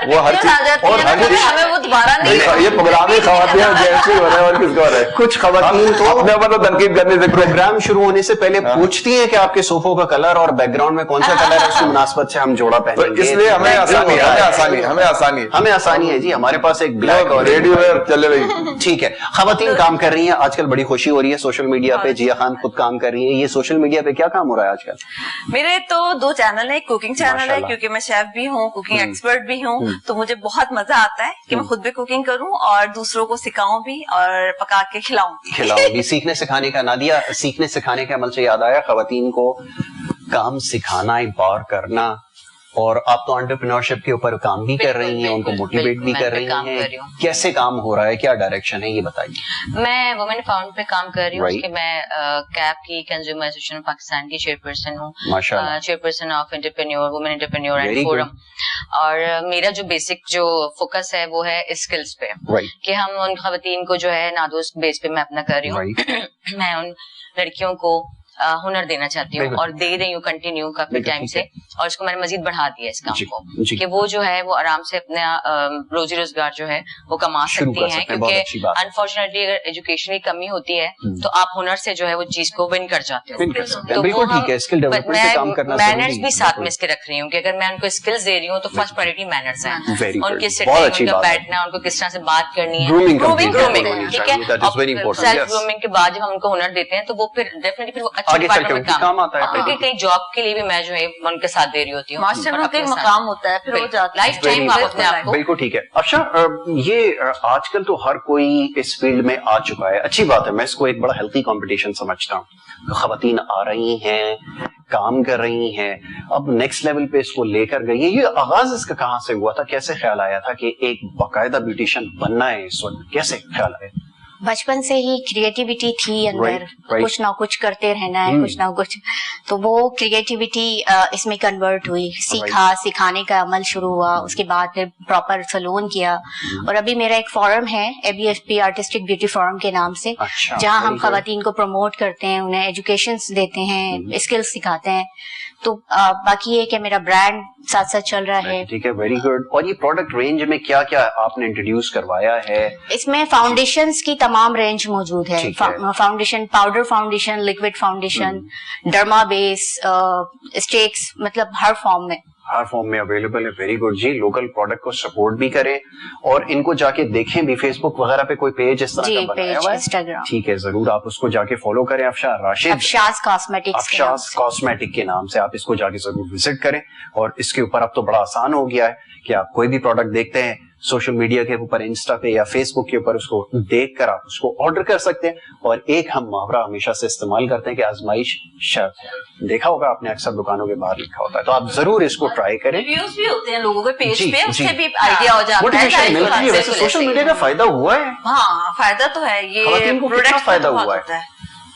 Speaker 2: वो हर चीज और हमें वो दोबारा नहीं,
Speaker 7: ये प्रोग्राम ही खवातीन हो रहा है और किसका हो रहा है।
Speaker 1: कुछ खवातीन तो
Speaker 7: अपने ऊपर तो तनकीद करने से
Speaker 1: प्रोग्राम शुरू होने से पहले पूछती है कि आपके सोफों का कलर और बैकग्राउंड में कौन सा कलर है, उसकी मुनासबत से हम जोड़ा पहनेंगे।
Speaker 7: इसलिए हमें आसानी
Speaker 1: है जी, हमारे पास एक ब्लैक और
Speaker 7: रेडियो चल रही।
Speaker 1: ठीक है, खवातीन काम कर रही है आजकल, बड़ी खुशी हो रही है सोशल मीडिया पे। जिया खान खुद काम कर रही है, ये सोशल मीडिया पे क्या काम हो रहा है आजकल?
Speaker 2: मेरे तो 2 चैनल है, कुकिंग चैनल है क्योंकि मैं शेफ भी हूँ, कुकिंग एक्सपर्ट भी हूँ, तो मुझे बहुत मजा आता है कि मैं खुद भी कुकिंग करूँ और दूसरों को सिखाऊं भी और पका के खिलाऊं
Speaker 1: भी। सीखने सिखाने का, नादिया, सीखने सिखाने के अमल से याद आया, खवातीन को काम सिखाना, एम्पावर करना, और आप तो एंटरप्रेन्योरशिप के ऊपर काम भी कर रही हैं, उनको मोटिवेट भी कर रही हैं। कैसे काम हो रहा है, क्या डायरेक्शन है, ये बताइए।
Speaker 3: मैं वुमेन फाउंड पे काम कर रही हूँ, उसके मैं कैप की कंज्यूमर एसोसिएशन पाकिस्तान की चेयरपर्सन हूँ, chairperson of entrepreneur, women entrepreneur and forum. और मेरा जो बेसिक जो फोकस है वो है स्किल्स पे, कि हम उन खवातीन को जो है नादोस बेस पे मैं अपना कर रही हूँ। मैं उन लड़कियों को हुनर देना चाहती हूँ और दे रही हूँ कंटिन्यू काफी टाइम से, और इसको मैंने मजीद बढ़ा दिया इस काम को कि वो जो है वो आराम से अपना रोजी रोजगार जो है वो कमा सकती हैं, क्योंकि अनफॉर्चुनेटली अगर एजुकेशन की कमी होती है तो आप हुनर से जो है वो चीज को विन कर जाते हो। तो मैं मैनर्स भी साथ में इसके रख रही हूँ कि अगर मैं उनको स्किल्स दे रही हूँ तो फर्स्ट प्रायोरिटी मैनर्स है, उनके सिटिंग, उनका बैठना, उनको किस तरह से बात करनी है, ग्रूमिंग, ठीक है। सेल्फ ग्रूमिंग के बाद जब हम उनको हुनर देते हैं तो वो फिर डेफिनेटली फिर वो
Speaker 1: आगे चल के काम आता है,
Speaker 3: क्योंकि कहीं जॉब के लिए भी मैं जो है उनके साथ दे रही होती हूँ,
Speaker 2: मास्टर में कहीं मकाम होता है, फिर वो जाता है,
Speaker 3: लाइफ टाइम आप अपने आप को।
Speaker 1: बिल्कुल ठीक है। अच्छा, ये आजकल तो हर कोई इस फील्ड में आ चुका है, अच्छी बात है, मैं इसको एक बड़ा हेल्थी कंपटीशन समझता हूँ। खवातीन आ रही हैं, काम कर रही हैं, अब नेक्स्ट लेवल पे इसको लेकर गई है। ये आगाज इसका कहाँ से हुआ था, कैसे ख्याल आया था कि एक बाकायदा ब्यूटिशियन बनना है इस वक्त, कैसे ख्याल आया?
Speaker 8: बचपन से ही क्रिएटिविटी थी अंदर, कुछ ना कुछ करते रहना है, कुछ ना कुछ, तो वो क्रिएटिविटी इसमें कन्वर्ट हुई, सिखाने का अमल शुरू हुआ, उसके बाद फिर प्रॉपर सलून किया, और अभी मेरा एक फोरम है ABFP आर्टिस्टिक ब्यूटी फोरम के नाम से, जहां हम खवातीन को प्रमोट करते हैं, उन्हें एजुकेशन देते हैं, स्किल्स सिखाते हैं। तो बाकी ये कि मेरा ब्रांड साथ साथ चल रहा है।
Speaker 1: ठीक है, वेरी गुड। और ये प्रोडक्ट रेंज में क्या क्या आपने इंट्रोड्यूस करवाया है?
Speaker 8: इसमें फाउंडेशंस की तमाम रेंज मौजूद है, foundation, powder foundation, liquid foundation, derma base, stakes, मतलब हर फॉर्म में
Speaker 1: अवेलेबल है। वेरी गुड जी, लोकल प्रोडक्ट को सपोर्ट भी करें और इनको जाके देखें भी। फेसबुक वगैरह पे कोई पेज इस तरह का बनाया हुआ है,
Speaker 8: इंस्टाग्राम,
Speaker 1: ठीक है, जरूर आप उसको जाके फॉलो करें। अफशास कॉस्मेटिक के नाम से आप इसको जाके जरूर विजिट करें। और इसके ऊपर अब तो बड़ा आसान हो गया है कि आप कोई भी प्रोडक्ट देखते हैं सोशल मीडिया के ऊपर, इंस्टा पे या फेसबुक के ऊपर, उसको देखकर आप उसको ऑर्डर कर सकते हैं। और एक हम मुहावरा हमेशा से इस्तेमाल करते हैं कि आजमाइश शर्त है, देखा होगा आपने, अक्सर दुकानों के बाहर लिखा होता है, तो आप जरूर इसको ट्राई करें।
Speaker 2: रिव्यूज भी होते हैं लोगों के पेज पे, उससे भी आइडिया हो जाता है।
Speaker 1: वैसे सोशल मीडिया का फायदा हुआ है।
Speaker 2: हाँ, फायदा तो है, ये प्रोडक्ट
Speaker 1: फायदा हुआ है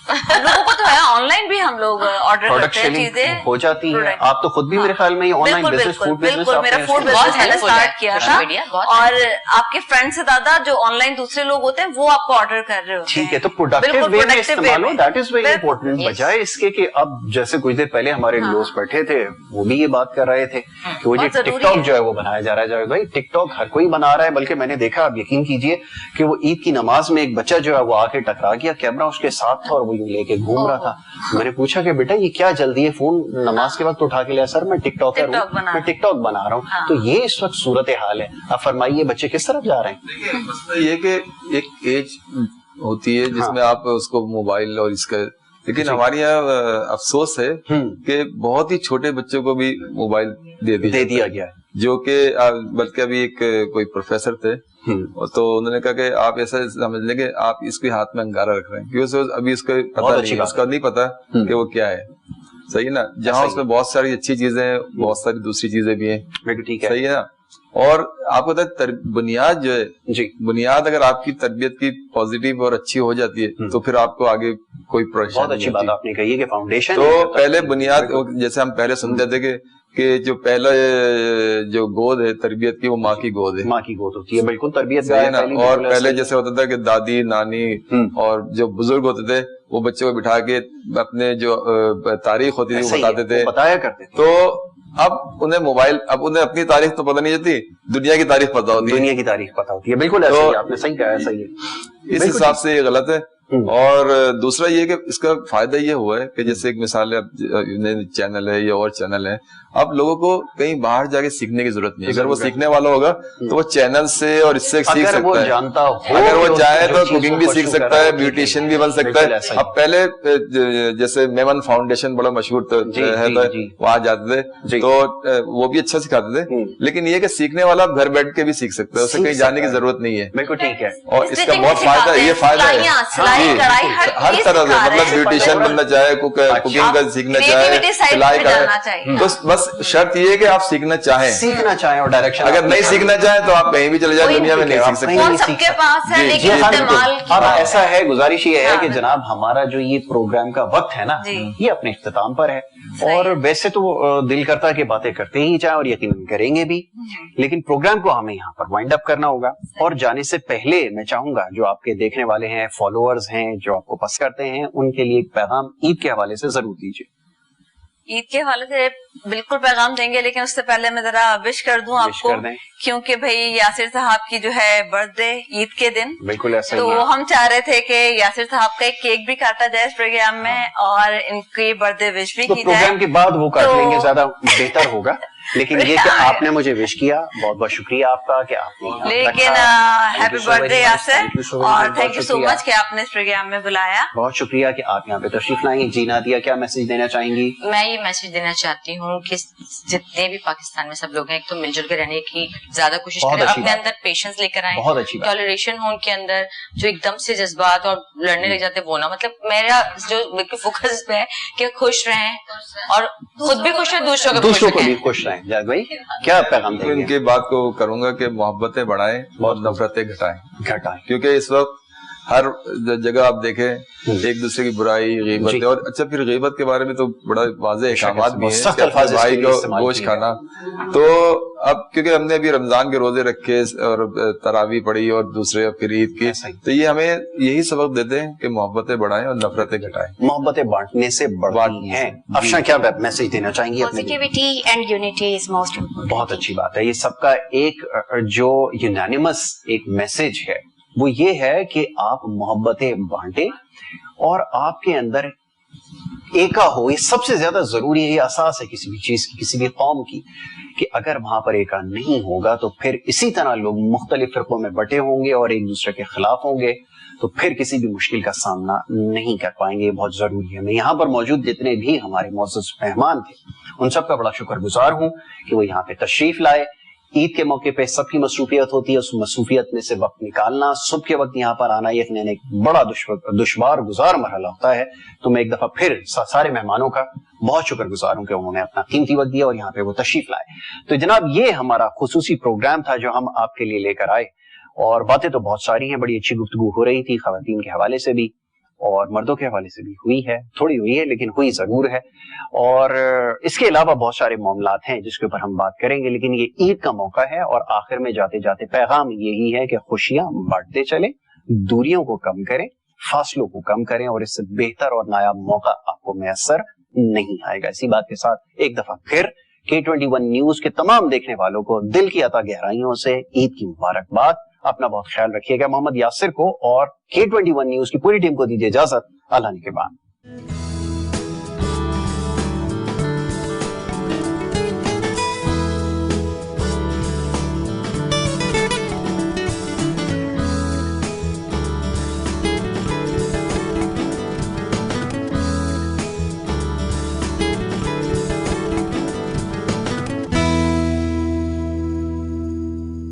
Speaker 2: हम लोगों को तो है। ऑनलाइन भी हम लोग ऑर्डर करते हैं, चीजें
Speaker 1: हो जाती है। आप तो खुद भी मेरे ख्याल में ये ऑनलाइन बिजनेस, फूड बिजनेस,
Speaker 2: मेरा फूड बिजनेस मैंने स्टार्ट किया था, और आपके फ्रेंड से ज्यादा जो ऑनलाइन दूसरे लोग होते हैं वो आपको ऑर्डर कर रहे होते हैं।
Speaker 1: ठीक है, तो प्रोडक्टिव वे में इस्तेमाल हो, दैट इज वेरी इंपॉर्टेंट। बजाय इसके कि अब जैसे कुछ देर पहले हमारे दोस्त बैठे थे, वो भी ये बात कर रहे थे कि वो जो टिकटॉक जो है वो बनाया जा रहा है। भाई टिकटॉक हर कोई बना रहा है, बल्कि मैंने देखा, आप यकीन कीजिए कि वो ईद की नमाज में एक बच्चा जो है वो आके टकरा गया, कैमरा उसके साथ था और वो यूं लेके घूम रहा था। मैंने पूछा कि बेटा ये क्या जल्दी है, फोन नमाज के वक्त उठा के लिया? सर मैं टिकटॉकर हूँ, मैं टिकटॉक बना रहा हूँ। तो ये इस वक्त सूरत हाल है। आप फरमाइए बच्चे किस तरफ जा रहे हैं?
Speaker 7: देखिए मसला ये कि एक एज होती है जिसमें आप उसको मोबाइल और इसका, लेकिन हमारे यहाँ अफसोस है कि बहुत ही छोटे बच्चों को भी मोबाइल दे दिया गया है, जो कि बल्कि अभी एक कोई प्रोफेसर थे तो उन्होंने कहा कि आप ऐसा समझ लें कि आप इसके हाथ में अंगारा रख रहे हैं, क्योंकि अभी इसका पता नहीं, उसका नहीं पता कि वो क्या है। सही है ना? जहाँ उसमें बहुत सारी अच्छी चीजें हैं, बहुत सारी दूसरी चीजें भी हैं।
Speaker 1: ठीक है,
Speaker 7: सही है ना? और आपको पता है बुनियाद जो है जी, बुनियाद अगर आपकी तरबियत की पॉजिटिव और अच्छी हो जाती है तो फिर आपको आगे कोई परेशानी।
Speaker 1: बहुत अच्छी बात आपने कही है कि फाउंडेशन
Speaker 7: तो पहले बुनियाद, जैसे हम पहले सुनते थे कि जो पहला जो गोद है तरबियत की, वो माँ की गोद है,
Speaker 1: माँ की गोद होती है, बिल्कुल तरबियत
Speaker 7: है ना। और पहले जैसे होता था कि दादी नानी और जो बुजुर्ग होते थे वो बच्चे को बिठा के अपने जो तारीख होती थी वो बताते थे,
Speaker 1: बताया करते थे।
Speaker 7: तो अब उन्हें मोबाइल, अब उन्हें अपनी तारीख तो पता नहीं होती, दुनिया की तारीख पता होती है,
Speaker 1: दुनिया की तारीख पता होती है। बिल्कुल ऐसा ही आपने सही कहा, सही है।
Speaker 7: इस हिसाब से ये गलत है। और दूसरा ये कि इसका फायदा ये हुआ है कि जैसे एक मिसाल है, अब चैनल है या और चैनल है, अब लोगों को कहीं बाहर जाके सीखने की जरूरत नहीं है। अगर वो सीखने वाला होगा तो वो चैनल से और इससे सीख सकता है।
Speaker 1: जानता हो,
Speaker 7: अगर वो चाहे तो कुकिंग भी सीख सकता है, ब्यूटिशियन भी बन सकता है। अब पहले जैसे मेमन फाउंडेशन बड़ा मशहूर है, वहां जाते थे तो वो भी अच्छा सिखाते थे, लेकिन ये कि सीखने वाला घर बैठ के भी सीख सकता है, उसे कहीं जाने की जरूरत नहीं है।
Speaker 1: बिल्कुल ठीक है।
Speaker 7: और इसका बहुत फायदा, ये फायदा है हर तरह से, मतलब ब्यूटिशियन बनना चाहे, कुकिंग का सीखना चाहे, सिलाई का, तो बस शर्त ये है कि आप सीखना चाहें और डायरेक्शन। अगर नहीं सीखना चाहें तो आप कहीं भी चले जाए, दुनिया में नहीं सीख सकते।
Speaker 2: सबके पास है, लेकिन इस्तेमाल
Speaker 1: अब ऐसा है, गुजारिश ये है कि जनाब हमारा जो ये प्रोग्राम का वक्त है ना, ये अपने इख्तिताम पर है, और वैसे तो दिल करता है कि बातें करते ही जाए और यकीन करेंगे भी, लेकिन प्रोग्राम को हमें यहाँ पर वाइंड अप करना होगा। और जाने से पहले मैं चाहूंगा जो आपके देखने वाले हैं, फॉलोअर्स हैं, जो आपको पसंद करते हैं, उनके लिए एक पैगाम ईद के हवाले से जरूर दीजिए।
Speaker 2: ईद के हवाले से बिल्कुल पैगाम देंगे, लेकिन उससे पहले मैं जरा विश कर दूं आपको, क्योंकि भाई यासिर साहब की जो है बर्थडे ईद के दिन,
Speaker 1: बिल्कुल ऐसा
Speaker 2: तो हम चाह रहे थे कि यासिर साहब का एक केक भी काटा जाए इस प्रोग्राम में और इनकी बर्थडे विश भी की जाए।
Speaker 1: प्रोग्राम के बाद वो काट लेंगे, ज्यादा बेहतर होगा। لیکن یہ کہ آپ نے مجھے وش کیا، بہت بہت شکریہ آپ کا کہ آپ نے،
Speaker 2: لیکن ہیپی برتھ ڈے یاسر، اور تھینک یو سو مچ کہ آپ نے اس پروگرام میں بلایا.
Speaker 1: بہت شکریہ کہ آپ یہاں پہ تشریف لائیں گی. جی نادیہ کیا میسج دینا چاہیں گی؟
Speaker 3: میں یہ میسج دینا چاہتی ہوں کہ جتنے بھی پاکستان میں سب لوگ ہیں، ایک تو مل جل کے رہنے کی زیادہ کوشش کریں، اپنے اندر پیشنس لے کر آئیں، ٹالریشن ہو ان کے اندر، جو ایک دم سے جذبات اور لڑنے لگ جاتے وہ نہ. مطلب میرا جو بالکل فوکس پہ ہے کہ خوش رہیں اور خود بھی خوش رہیں، دوسروں کو بھی خوش رہیں.
Speaker 1: جاوید بھائی کیا پیغام دیں گے؟
Speaker 7: ان کی بات کو کروں گا کہ محبتیں بڑھائیں اور نفرتیں گھٹائیں، کیونکہ اس وقت ہر جگہ آپ دیکھیں ایک دوسرے کی برائی، غیبت. اور اچھا پھر غیبت کے بارے میں تو بڑا واضح احکامات بھی ہیں کہ اپنے بھائی کو گوشت کھانا. تو اب کیونکہ ہم نے ابھی رمضان کے روزے رکھے اور تراویح پڑھی اور دوسرے پھر عید کی، تو یہ ہمیں یہی سبق دیتے ہیں کہ محبتیں بڑھائیں اور نفرتیں گھٹائیں. محبتیں
Speaker 1: بانٹنے سے بڑھتی ہیں. افشاں کیا میسج دینا چاہیں گی؟
Speaker 8: Positivity and unity is most important.
Speaker 1: بہت اچھی بات ہے. یہ سب کا ایک جو یونانیمس ایک میسج ہے وہ یہ ہے کہ آپ محبتیں بانٹیں اور آپ کے اندر ایکا ہو. یہ سب سے زیادہ ضروری ہے، یہ اساس ہے کسی بھی چیز کی، کسی بھی قوم کی، کہ اگر وہاں پر ایکا نہیں ہوگا تو پھر اسی طرح لوگ مختلف فرقوں میں بٹے ہوں گے اور ایک دوسرے کے خلاف ہوں گے، تو پھر کسی بھی مشکل کا سامنا نہیں کر پائیں گے. یہ بہت ضروری ہے. میں یہاں پر موجود جتنے بھی ہمارے معزز مہمان تھے ان سب کا بڑا شکر گزار ہوں کہ وہ یہاں پہ تشریف لائے. عید کے موقع پہ سب کی مصروفیت ہوتی ہے، اس مصروفیت میں سے وقت نکالنا، صبح کے وقت یہاں پر آنا یقیناً ایک بڑا دشوار گزار مرحلہ ہوتا ہے. تو میں ایک دفعہ پھر سارے مہمانوں کا بہت شکر گزار ہوں کہ انہوں نے اپنا قیمتی وقت دیا اور یہاں پہ وہ تشریف لائے. تو جناب یہ ہمارا خصوصی پروگرام تھا جو ہم آپ کے لیے لے کر آئے، اور باتیں تو بہت ساری ہیں. بڑی اچھی گفتگو ہو رہی تھی خواتین کے حوالے سے بھی اور مردوں کے حوالے سے بھی ہوئی ہے، تھوڑی ہوئی ہے لیکن ہوئی ضرور ہے. اور اس کے علاوہ بہت سارے معاملات ہیں جس کے اوپر ہم بات کریں گے، لیکن یہ عید کا موقع ہے اور آخر میں جاتے جاتے پیغام یہی ہے کہ خوشیاں بانٹتے چلیں، دوریوں کو کم کریں، فاصلوں کو کم کریں، اور اس سے بہتر اور نایاب موقع آپ کو میسر نہیں آئے گا. اسی بات کے ساتھ ایک دفعہ پھر K21 نیوز کے تمام دیکھنے والوں کو دل کی عطا گہرائیوں سے عید کی مبارکباد. اپنا بہت خیال رکھیے گا. محمد یاسر کو اور K21 نیوز کی پوری ٹیم کو دیجیے اجازت. اللہ نے کے بعد.